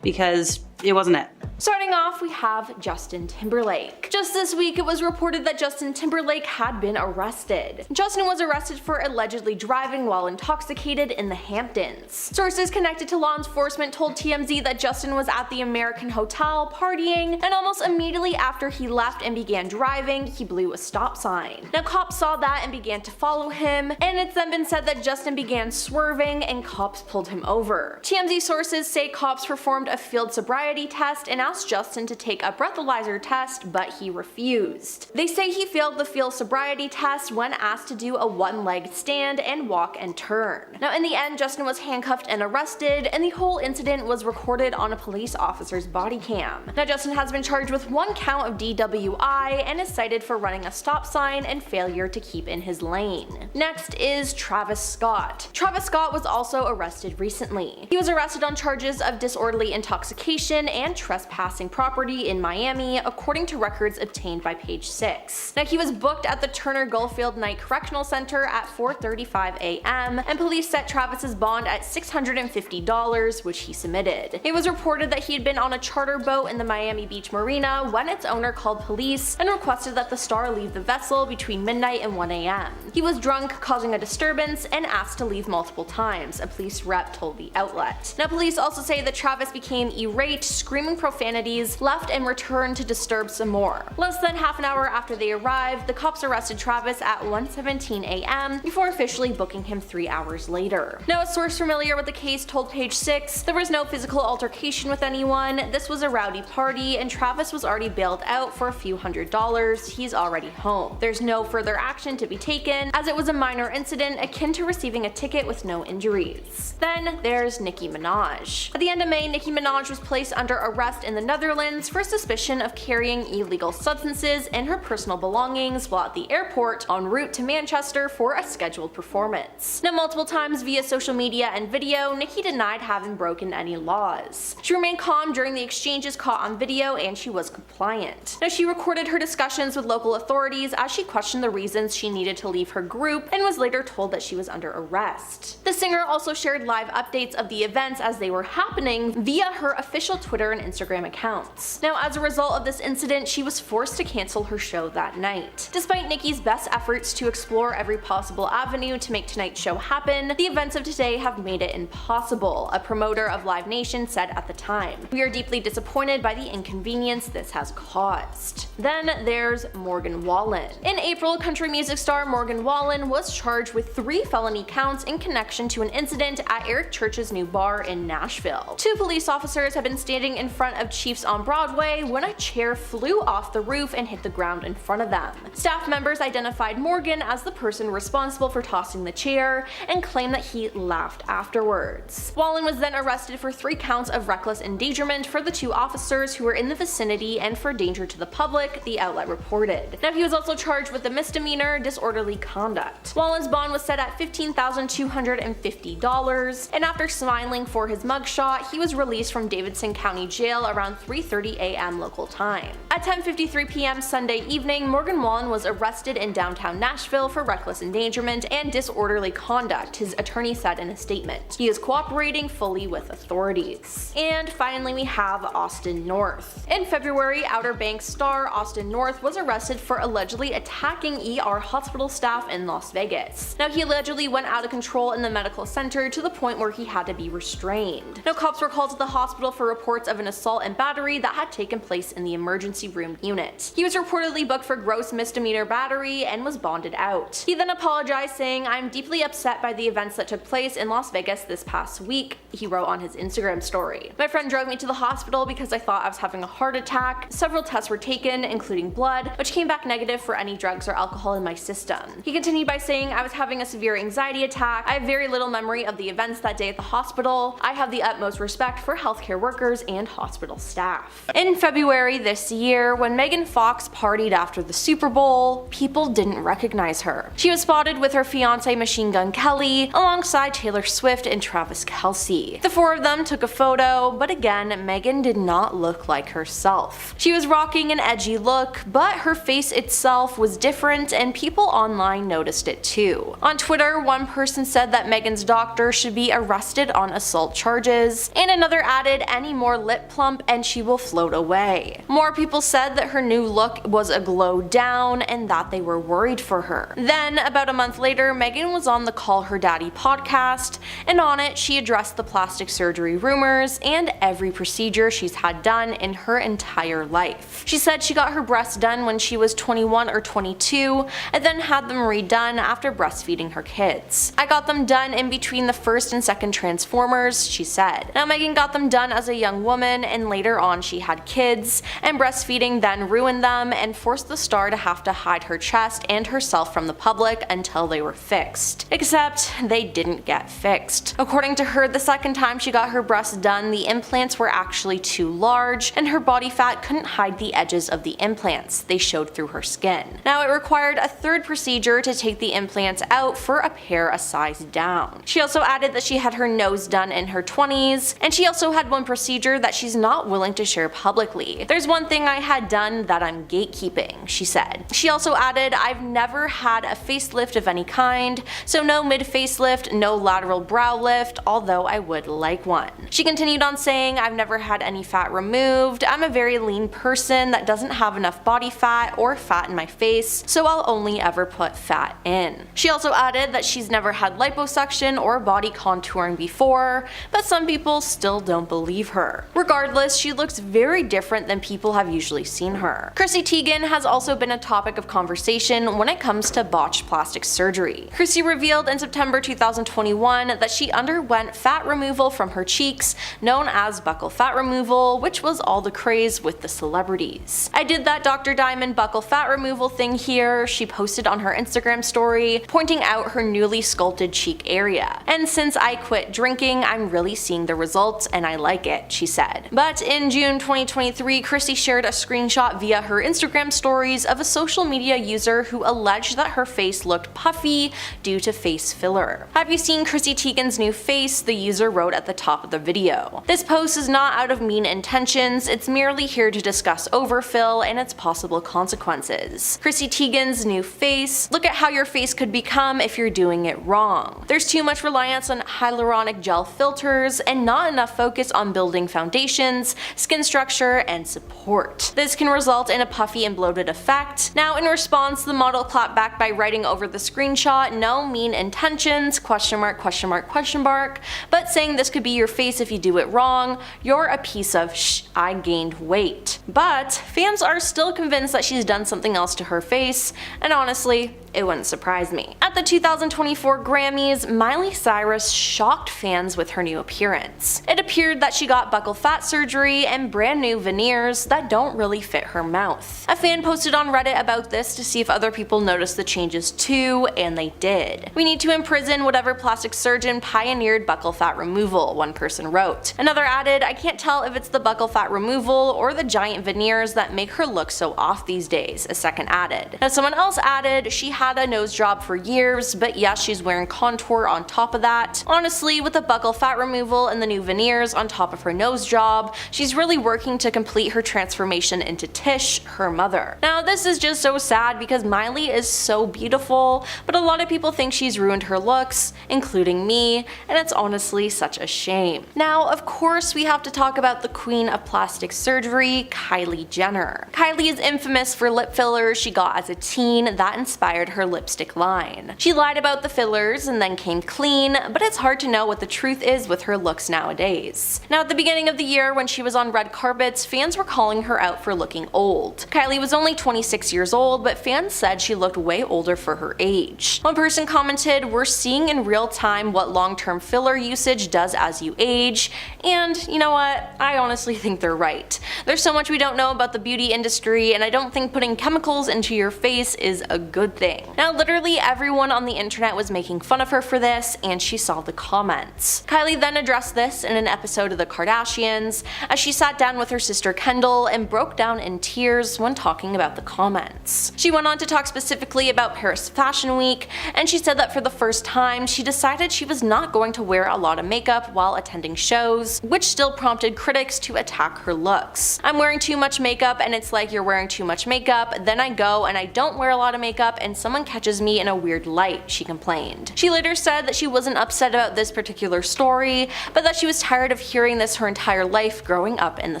because it wasn't it. Starting off, we have Justin Timberlake. Just this week, it was reported that Justin Timberlake had been arrested. Justin was arrested for allegedly driving while intoxicated in the Hamptons. Sources connected to law enforcement told TMZ that Justin was at the American Hotel partying, and almost immediately after he left and began driving, he blew a stop sign. Now, cops saw that and began to follow him, and it's then been said that Justin began swerving and cops pulled him over. TMZ sources say cops performed a field sobriety test and asked Justin to take a breathalyzer test, but he refused. They say he failed the field sobriety test when asked to do a one-legged stand and walk and turn. Now, in the end, Justin was handcuffed and arrested, and the whole incident was recorded on a police officer's body cam. Now, Justin has been charged with 1 count of DWI and is cited for running a stop sign and failure to keep in his lane. Next is Travis Scott. Travis Scott was also arrested recently. He was arrested on charges of disorderly intoxication violation and trespassing property in Miami, according to records obtained by Page 6. Now, he was booked at the Turner Gulffield Night Correctional Center at 4:35 a.m., and police set Travis's bond at $650, which he submitted. It was reported that he had been on a charter boat in the Miami Beach Marina when its owner called police and requested that the star leave the vessel between midnight and 1 a.m. He was drunk, causing a disturbance, and asked to leave multiple times, a police rep told the outlet. Now, police also say that Travis became irate, screaming profanities, left and returned to disturb some more. Less than half an hour after they arrived, the cops arrested Travis at 1:17 a.m. before officially booking him 3 hours later. Now, a source familiar with the case told Page 6 there was no physical altercation with anyone, this was a rowdy party, and Travis was already bailed out for a few $100s, he's already home. There's no further action to be taken, as it was a minor incident akin to receiving a ticket with no injuries. Then there's Nicki Minaj. At the end of May, Nicki Minaj was placed under arrest in the Netherlands for suspicion of carrying illegal substances and her personal belongings while at the airport en route to Manchester for a scheduled performance. Now, multiple times via social media and video, Nicki denied having broken any laws. She remained calm during the exchanges caught on video, and she was compliant. Now, she recorded her discussions with local authorities as she questioned the reasons she needed to leave her group and was later told that she was under arrest. The singer also shared live updates of the events as they were happening via her official Twitter and Instagram accounts. Now, as a result of this incident, she was forced to cancel her show that night. Despite Nicki's best efforts to explore every possible avenue to make tonight's show happen, the events of today have made it impossible, a promoter of Live Nation said at the time. We are deeply disappointed by the inconvenience this has caused. Then there's Morgan Wallen. In April, country music star Morgan Wallen was charged with 3 felony counts in connection to an incident at Eric Church's new bar in Nashville. 2 police officers had been standing in front of Chiefs on Broadway when a chair flew off the roof and hit the ground in front of them. Staff members identified Morgan as the person responsible for tossing the chair and claimed that he laughed afterwards. Wallen was then arrested for 3 counts of reckless endangerment for the 2 officers who were in the vicinity and for danger to the public, the outlet reported. Now, he was also charged with a misdemeanor, disorderly conduct. Wallen's bond was set at $15,250, and after smiling for his mugshot, he was released from Davidson County Jail around 3:30 a.m. local time. At 10:53 p.m. Sunday evening, Morgan Wallen was arrested in downtown Nashville for reckless endangerment and disorderly conduct, his attorney said in a statement. He is cooperating fully with authorities. And finally, we have Austin North. In February, Outer Banks star Austin North was arrested for allegedly attacking ER hospital staff in Las Vegas. Now, he allegedly went out of control in the medical center to the point where he had to be restrained. Now, cops were called to the hospital for reports of an assault and battery that had taken place in the emergency room unit. He was reportedly booked for gross misdemeanor battery and was bonded out. He then apologized, saying, "I'm deeply upset by the events that took place in Las Vegas this past week," he wrote on his Instagram story. "My friend drove me to the hospital because I thought I was having a heart attack. Several tests were taken, including blood, which came back negative for any drugs or alcohol in my system." He continued by saying, "I was having a severe anxiety attack. I have very little memory of the events that day at the hospital. I have the utmost respect for healthcare workers and hospital staff." In February this year, when Megan Fox partied after the Super Bowl, people didn't recognize her. She was spotted with her fiance Machine Gun Kelly alongside Taylor Swift and Travis Kelce. The 4 of them took a photo, but again, Megan did not look like herself. She was rocking an edgy look, but her face itself was different, and people online noticed it too. On Twitter, one person said that Megan's doctor should be arrested on assault charges, and another added, "Any more lip plump and she will float away." More people said that her new look was a glow down and that they were worried for her. Then, about a month later, Megan was on the Call Her Daddy podcast, and on it she addressed the plastic surgery rumors and every procedure she's had done in her entire life. She said she got her breasts done when she was 21 or 22 and then had them redone after breastfeeding her kids. "I got them done in between the first and second Transformers," she said. Now, Megan got them done as a young woman, and later on she had kids, and breastfeeding then ruined them and forced the star to have to hide her chest and herself from the public until they were fixed. Except they didn't get fixed. According to her, the second time she got her breasts done, the implants were actually too large, and her body fat couldn't hide the edges of the implants. They showed through her skin. Now, it required a 3rd procedure to take the implants out for a pair a size down. She also added that she had her nose done in her 20s, and she also had one procedure procedure that she's not willing to share publicly. There's one thing I had done that I'm gatekeeping, she said. She also added, I've never had a facelift of any kind, so no mid-facelift, no lateral brow lift, although I would like one. She continued on saying, I've never had any fat removed, I'm a very lean person that doesn't have enough body fat or fat in my face, so I'll only ever put fat in. She also added that she's never had liposuction or body contouring before, but some people still don't believe her. Regardless, she looks very different than people have usually seen her. Chrissy Teigen has also been a topic of conversation when it comes to botched plastic surgery. Chrissy revealed in September 2021 that she underwent fat removal from her cheeks, known as buccal fat removal, which was all the craze with the celebrities. I did that Dr. Diamond buccal fat removal thing here, she posted on her Instagram story, pointing out her newly sculpted cheek area. And since I quit drinking, I'm really seeing the results and I like it, she said. But in June 2023, Chrissy shared a screenshot via her Instagram stories of a social media user who alleged that her face looked puffy due to face filler. Have you seen Chrissy Teigen's new face? The user wrote at the top of the video. This post is not out of mean intentions, it's merely here to discuss overfill and its possible consequences. Chrissy Teigen's new face. Look at how your face could become if you're doing it wrong. There's too much reliance on hyaluronic gel filters and not enough focus on building foundations, skin structure, and support. This can result in a puffy and bloated effect. Now, in response, the model clapped back by writing over the screenshot, no mean intentions, question mark, question mark, question mark, but saying this could be your face if you do it wrong, you're a piece of shh, I gained weight. But fans are still convinced that she's done something else to her face, and honestly, it wouldn't surprise me. At the 2024 Grammys, Miley Cyrus shocked fans with her new appearance. It appeared that she got buccal fat surgery and brand new veneers that don't really fit her mouth. A fan posted on Reddit about this to see if other people noticed the changes too, and they did. We need to imprison whatever plastic surgeon pioneered buccal fat removal, one person wrote. Another added, I can't tell if it's the buccal fat removal or the giant veneers that make her look so off these days, a second added. Now someone else added, she had a nose job for years, but yes, she's wearing contour on top of that. Honestly, with the buccal fat removal and the new veneers on top of her nose job, she's really working to complete her transformation into Tish, her mother. Now this is just so sad because Miley is so beautiful, but a lot of people think she's ruined her looks, including me, and it's honestly such a shame. Now, of course, we have to talk about the queen of plastic surgery, Kylie Jenner. Kylie is infamous for lip fillers she got as a teen that inspired her lipstick line. She lied about the fillers and then came clean, but it's hard to know what the truth is with her looks nowadays. Now at the beginning of the year when she was on red carpets, fans were calling her out for looking old. Kylie was only 26 years old, but fans said she looked way older for her age. One person commented, we're seeing in real time what long-term filler usage does as you age, and you know what, I honestly think they're right. There's so much we don't know about the beauty industry, and I don't think putting chemicals into your face is a good thing. Now literally everyone on the internet was making fun of her for this, and she saw the comments. Kylie then addressed this in an episode of The Kardashians, as she sat down with her sister Kendall and broke down in tears when talking about the comments. She went on to talk specifically about Paris Fashion Week, and she said that for the first time she decided she was not going to wear a lot of makeup while attending shows, which still prompted critics to attack her looks. I'm wearing too much makeup and it's like you're wearing too much makeup, then I go and I don't wear a lot of makeup and someone catches me in a weird light, she complained. She later said that she wasn't upset about this particular story, but that she was tired of hearing this her entire life growing up in the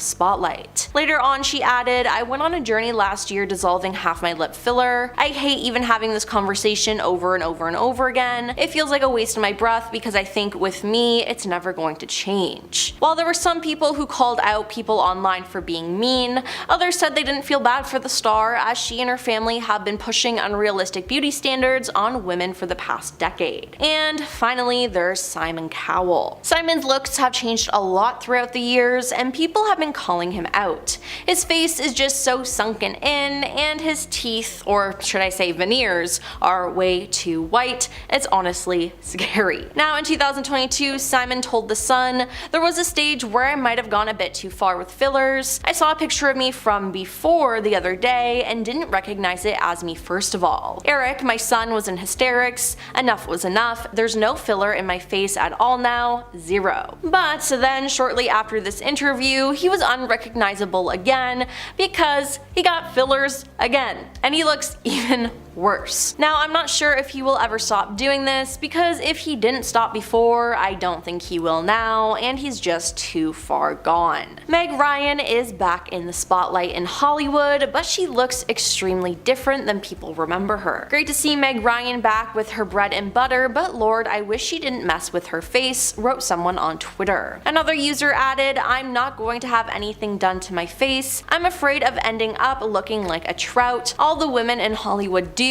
spotlight. Later on she added, I went on a journey last year dissolving half my lip filler. I hate even having this conversation over and over and over again. It feels like a waste of my breath because I think with me, it's never going to change. While there were some people who called out people online for being mean, others said they didn't feel bad for the star as she and her family have been pushing unrealistic beauty standards on women for the past decade. And finally, there's Simon Cowell. Simon's looks have changed a lot throughout the years and people have been calling him out. His face is just so sunken in and his teeth, or should I say veneers, are way too white. It's honestly scary. Now in 2022, Simon told The Sun, there was a stage where I might have gone a bit too far with fillers. I saw a picture of me from before the other day and didn't recognize it as me first of all. Eric, my son was in hysterics. Enough was enough. There's no filler in my face at all now. Zero. But then shortly after this interview, he was unrecognizable again because he got fillers again. And he looks even worse. Now, I'm not sure if he will ever stop doing this, because if he didn't stop before, I don't think he will now, and he's just too far gone. Meg Ryan is back in the spotlight in Hollywood, but she looks extremely different than people remember her. Great to see Meg Ryan back with her bread and butter, but Lord, I wish she didn't mess with her face, wrote someone on Twitter. Another user added, I'm not going to have anything done to my face. I'm afraid of ending up looking like a trout. All the women in Hollywood do.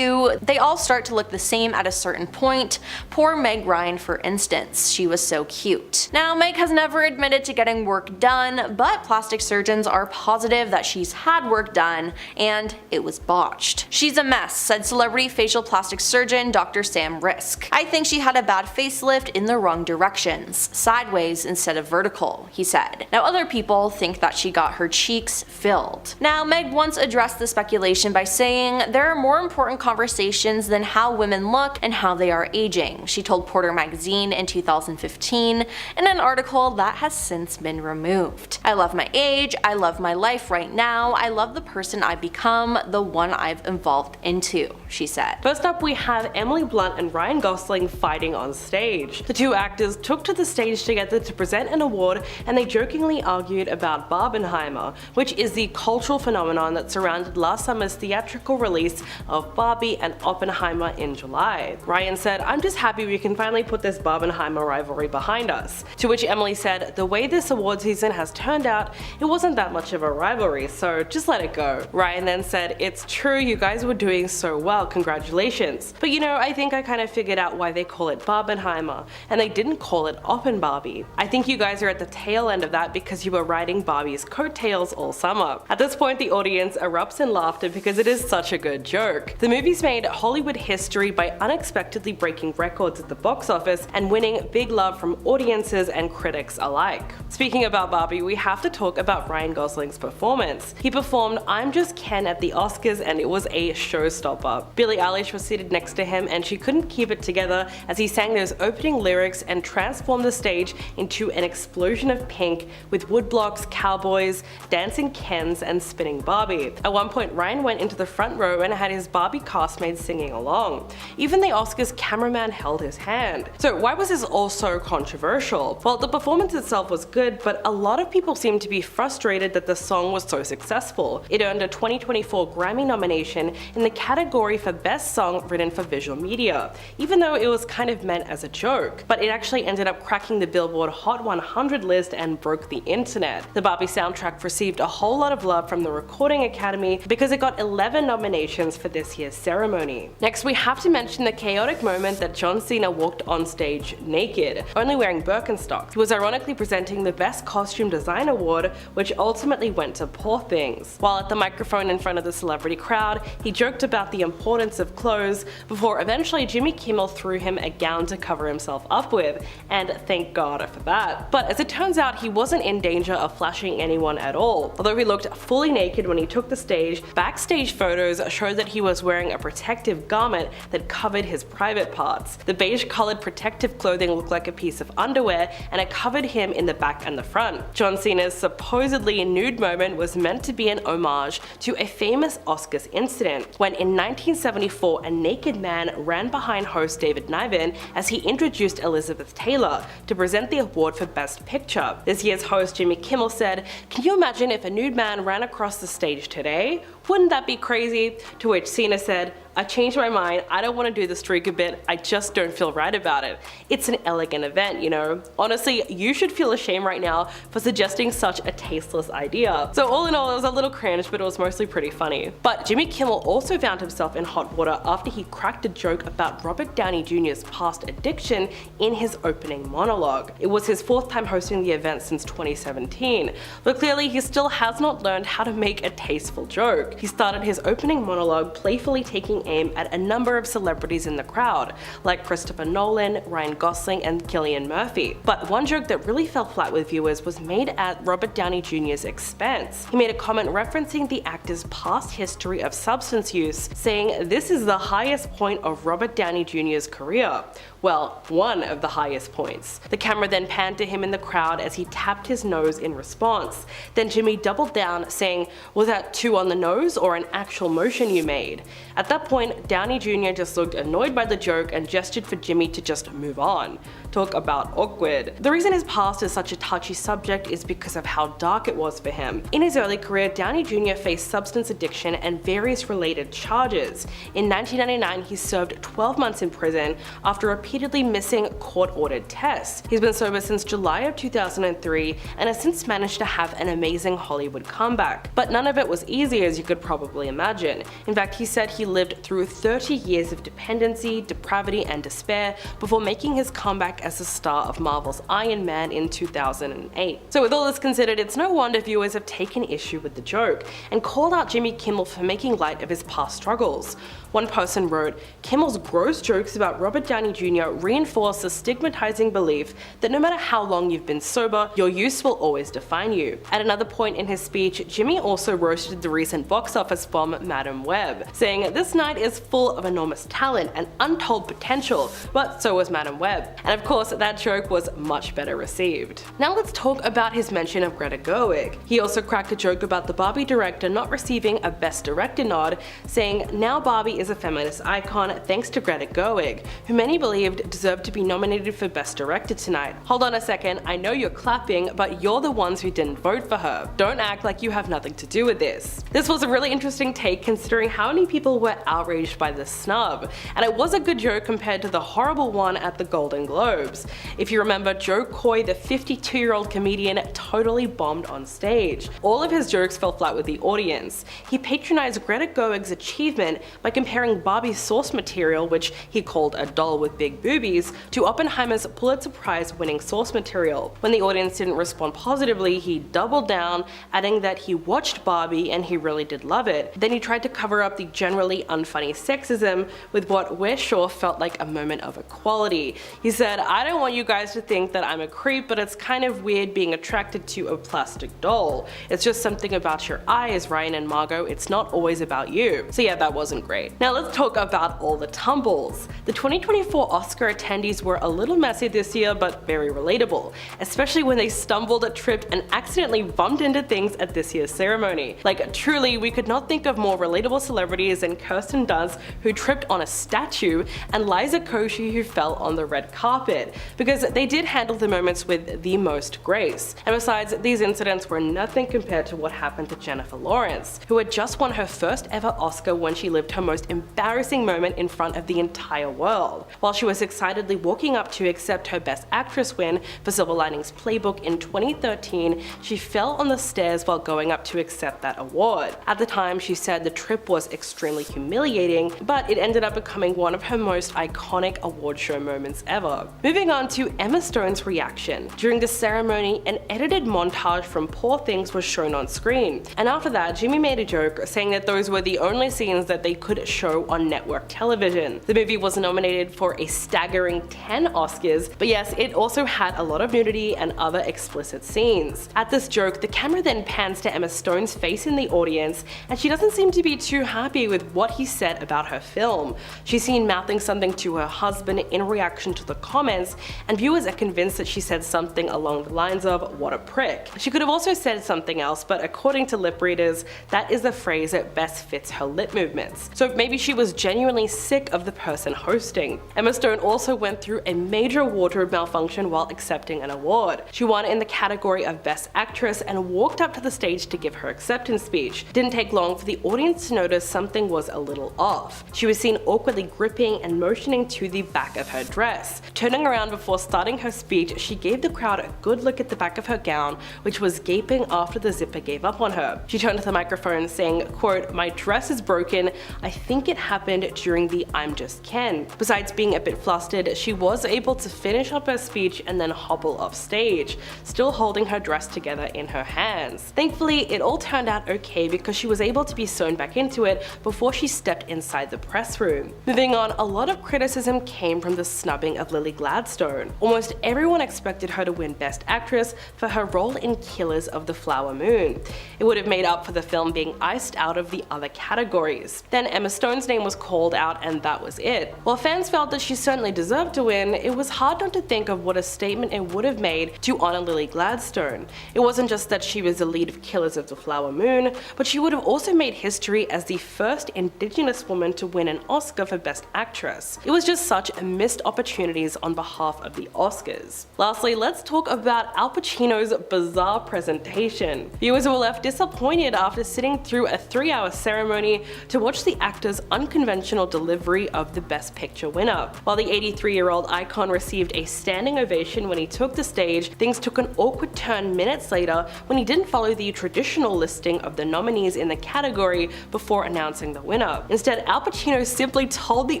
They all start to look the same at a certain point. Poor Meg Ryan, for instance. She was so cute. Now, Meg has never admitted to getting work done, but plastic surgeons are positive that she's had work done and it was botched. She's a mess, said celebrity facial plastic surgeon Dr. Sam Risk. I think she had a bad facelift in the wrong directions, sideways instead of vertical, he said. Now, other people think that she got her cheeks filled. Now, Meg once addressed the speculation by saying, there are more important conversations than how women look and how they are aging, she told Porter Magazine in 2015 in an article that has since been removed. I love my age, I love my life right now, I love the person I've become, the one I've evolved into, she said. First up, we have Emily Blunt and Ryan Gosling fighting on stage. The two actors took to the stage together to present an award, and they jokingly argued about Barbenheimer, which is the cultural phenomenon that surrounded last summer's theatrical release of Barbie and Oppenheimer in July. Ryan said, I'm just happy we can finally put this Barbenheimer rivalry behind us. To which Emily said, the way this award season has turned out, it wasn't that much of a rivalry, so just let it go. Ryan then said, it's true, you guys were doing so well, congratulations. But you know, I think I kind of figured out why they call it Barbenheimer, and they didn't call it Oppenbarbie. I think you guys are at the tail end of that because you were riding Barbie's coattails all summer. At this point, the audience erupts in laughter because it is such a good joke. The movie's made Hollywood history by unexpectedly breaking records at the box office and winning big love from audiences and critics alike. Speaking about Barbie, we have to talk about Ryan Gosling's performance. He performed I'm Just Ken at the Oscars and it was a showstopper. Billie Eilish was seated next to him and she couldn't keep it together as he sang those opening lyrics and transformed the stage into an explosion of pink with woodblocks, cowboys, dancing Kens, and spinning Barbie. At one point, Ryan went into the front row and had his Barbie castmates singing along. Even the Oscars cameraman held his hand. So why was this all so controversial? Well, the performance itself was good, but a lot of people seemed to be frustrated that the song was so successful. It earned a 2024 Grammy nomination in the category for Best Song Written for Visual Media, even though it was kind of meant as a joke. But it actually ended up cracking the Billboard Hot 100 list and broke the internet. The Barbie soundtrack received a whole lot of love from the Recording Academy because it got 11 nominations for this year's ceremony. Next, we have to mention the chaotic moment that John Cena walked on stage naked, only wearing Birkenstocks. He was ironically presenting the Best Costume Design Award, which ultimately went to Poor Things. While at the microphone in front of the celebrity crowd, he joked about the importance of clothes before eventually Jimmy Kimmel threw him a gown to cover himself up with, and thank God for that. But as it turns out, he wasn't in danger of flashing anyone at all. Although he looked fully naked when he took the stage, backstage photos show that he was wearing a protective garment that covered his private parts. The beige-colored protective clothing looked like a piece of underwear, and it covered him in the back and the front. John Cena's supposedly nude moment was meant to be an homage to a famous Oscars incident, when in 1974 a naked man ran behind host David Niven as he introduced Elizabeth Taylor to present the award for Best Picture. This year's host Jimmy Kimmel said, "Can you imagine if a nude man ran across the stage today? Wouldn't that be crazy?" To which Cena said, "I changed my mind, I don't want to do the streaker bit, I just don't feel right about it. It's an elegant event, you know. Honestly, you should feel ashamed right now for suggesting such a tasteless idea." So all in all, it was a little cringe, but it was mostly pretty funny. But Jimmy Kimmel also found himself in hot water after he cracked a joke about Robert Downey Jr.'s past addiction in his opening monologue. It was his fourth time hosting the event since 2017, but clearly he still has not learned how to make a tasteful joke. He started his opening monologue playfully taking taking aim at a number of celebrities in the crowd, like Christopher Nolan, Ryan Gosling, and Cillian Murphy. But one joke that really fell flat with viewers was made at Robert Downey Jr.'s expense. He made a comment referencing the actor's past history of substance use, saying this is the highest point of Robert Downey Jr.'s career. Well, one of the highest points. The camera then panned to him in the crowd as he tapped his nose in response. Then Jimmy doubled down, saying, "Was that 2 on the nose or an actual motion you made?" At that point, Downey Jr. just looked annoyed by the joke and gestured for Jimmy to just move on. Talk about awkward. The reason his past is such a touchy subject is because of how dark it was for him. In his early career, Downey Jr. faced substance addiction and various related charges. In 1999, he served 12 months in prison after repeatedly missing court-ordered tests. He's been sober since July of 2003 and has since managed to have an amazing Hollywood comeback. But none of it was easy, as you could probably imagine. In fact, he said he lived through 30 years of dependency, depravity, and despair before making his comeback as the star of Marvel's Iron Man in 2008. So with all this considered, it's no wonder viewers have taken issue with the joke and called out Jimmy Kimmel for making light of his past struggles. One person wrote, "Kimmel's gross jokes about Robert Downey Jr. reinforce the stigmatizing belief that no matter how long you've been sober, your use will always define you." At another point in his speech, Jimmy also roasted the recent box office bomb Madame Web, saying this night is full of enormous talent and untold potential, but so was Madame Web. And of course, that joke was much better received. Now let's talk about his mention of Greta Gerwig. He also cracked a joke about the Barbie director not receiving a Best Director nod, saying, "Now Barbie is a feminist icon thanks to Greta Gerwig, who many believed deserved to be nominated for Best Director tonight. Hold on a second, I know you're clapping, but you're the ones who didn't vote for her. Don't act like you have nothing to do with this." This was a really interesting take considering how many people were outraged by the snub, and it was a good joke compared to the horrible one at the Golden Globes. If you remember, Joe Coy, the 52-year-old comedian, totally bombed on stage. All of his jokes fell flat with the audience. He patronized Greta Gerwig's achievement by comparing Barbie's source material, which he called a doll with big boobies, to Oppenheimer's Pulitzer Prize winning source material. When the audience didn't respond positively, he doubled down, adding that he watched Barbie and he really did love it. Then he tried to cover up the generally unfunny sexism with what we're sure felt like a moment of equality. He said, "I don't want you guys to think that I'm a creep, but it's kind of weird being attracted to a plastic doll. It's just something about your eyes, Ryan and Margot. It's not always about you." So yeah, that wasn't great. Now let's talk about all the tumbles. The 2024 Oscar attendees were a little messy this year, but very relatable, especially when they stumbled, tripped, and accidentally bumped into things at this year's ceremony. Like truly, we could not think of more relatable celebrities than Kirsten Dunst, who tripped on a statue, and Liza Koshy, who fell on the red carpet, because they did handle the moments with the most grace. And besides, these incidents were nothing compared to what happened to Jennifer Lawrence, who had just won her first ever Oscar when she lived her most embarrassing moment in front of the entire world. While she was excitedly walking up to accept her Best Actress win for Silver Linings Playbook in 2013, she fell on the stairs while going up to accept that award. At the time, she said the trip was extremely humiliating, but it ended up becoming one of her most iconic award show moments ever. Moving on to Emma Stone's reaction. During the ceremony, an edited montage from Poor Things was shown on screen, and after that, Jimmy made a joke saying that those were the only scenes that they could show on network television. The movie was nominated for a staggering 10 Oscars, but yes, it also had a lot of nudity and other explicit scenes. At this joke, the camera then pans to Emma Stone's face in the audience, and she doesn't seem to be too happy with what he said about her film. She's seen mouthing something to her husband in reaction to the comments, and viewers are convinced that she said something along the lines of, "What a prick." She could have also said something else, but according to lip readers, that is the phrase that best fits her lip movements. So maybe she was genuinely sick of the person hosting. Emma Stone also went through a major wardrobe malfunction while accepting an award. She won in the category of Best Actress and walked up to the stage to give her acceptance speech. It didn't take long for the audience to notice something was a little off. She was seen awkwardly gripping and motioning to the back of her dress. Turning around before starting her speech, she gave the crowd a good look at the back of her gown, which was gaping after the zipper gave up on her. She turned to the microphone saying, quote, "My dress is broken. I think it happened during the I'm Just Ken." Besides being a bit flustered, she was able to finish up her speech and then hobble off stage, still holding her dress together in her hands. Thankfully, it all turned out okay because she was able to be sewn back into it before she stepped inside the press room. Moving on, a lot of criticism came from the snubbing of Lily Gladstone. Almost everyone expected her to win Best Actress for her role in Killers of the Flower Moon. It would have made up for the film being iced out of the other categories. Then Emma Stone's name was called out and that was it. While fans felt that she certainly deserved to win, it was hard not to think of what a statement it would have made to honor Lily Gladstone. It wasn't just that she was the lead of Killers of the Flower Moon, but she would have also made history as the first Indigenous woman to win an Oscar for Best Actress. It was just such a missed opportunities on behalf of the Oscars. Lastly, let's talk about Al Pacino's bizarre presentation. Viewers were left disappointed after sitting through a 3-hour ceremony to watch the actor's unconventional delivery of the Best Picture winner. While the 83-year-old icon received a standing ovation when he took the stage, things took an awkward turn minutes later when he didn't follow the traditional listing of the nominees in the category before announcing the winner. Instead, Al Pacino simply told the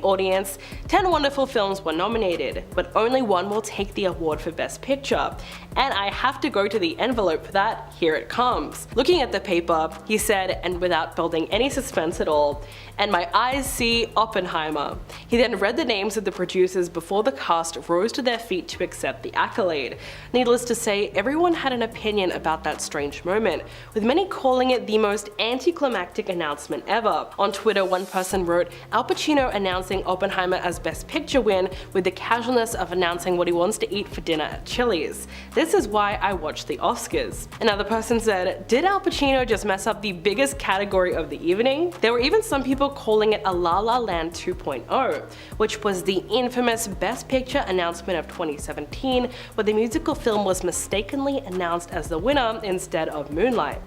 audience 10 wonderful films were nominated, but only one will take the award for Best Picture. And I have to go to the envelope for that, here it comes. Looking at the paper, he said, and without building any suspense at all, "And my eyes see Oppenheimer." He then read the names of the producers before the cast rose to their feet to accept the accolade. Needless to say, everyone had an opinion about that strange moment, with many calling it the most anticlimactic announcement ever. On Twitter, one person wrote, "Al Pacino announcing Oppenheimer as Best Picture win with the casualness of announcing what he wants to eat for dinner at Chili's. This is why I watch the Oscars." Another person said, "Did Al Pacino just mess up the biggest category of the evening?" There were even some people calling it a La La Land 2.0, which was the infamous Best Picture announcement of 2017, where the musical film was mistakenly announced as the winner instead of Moonlight.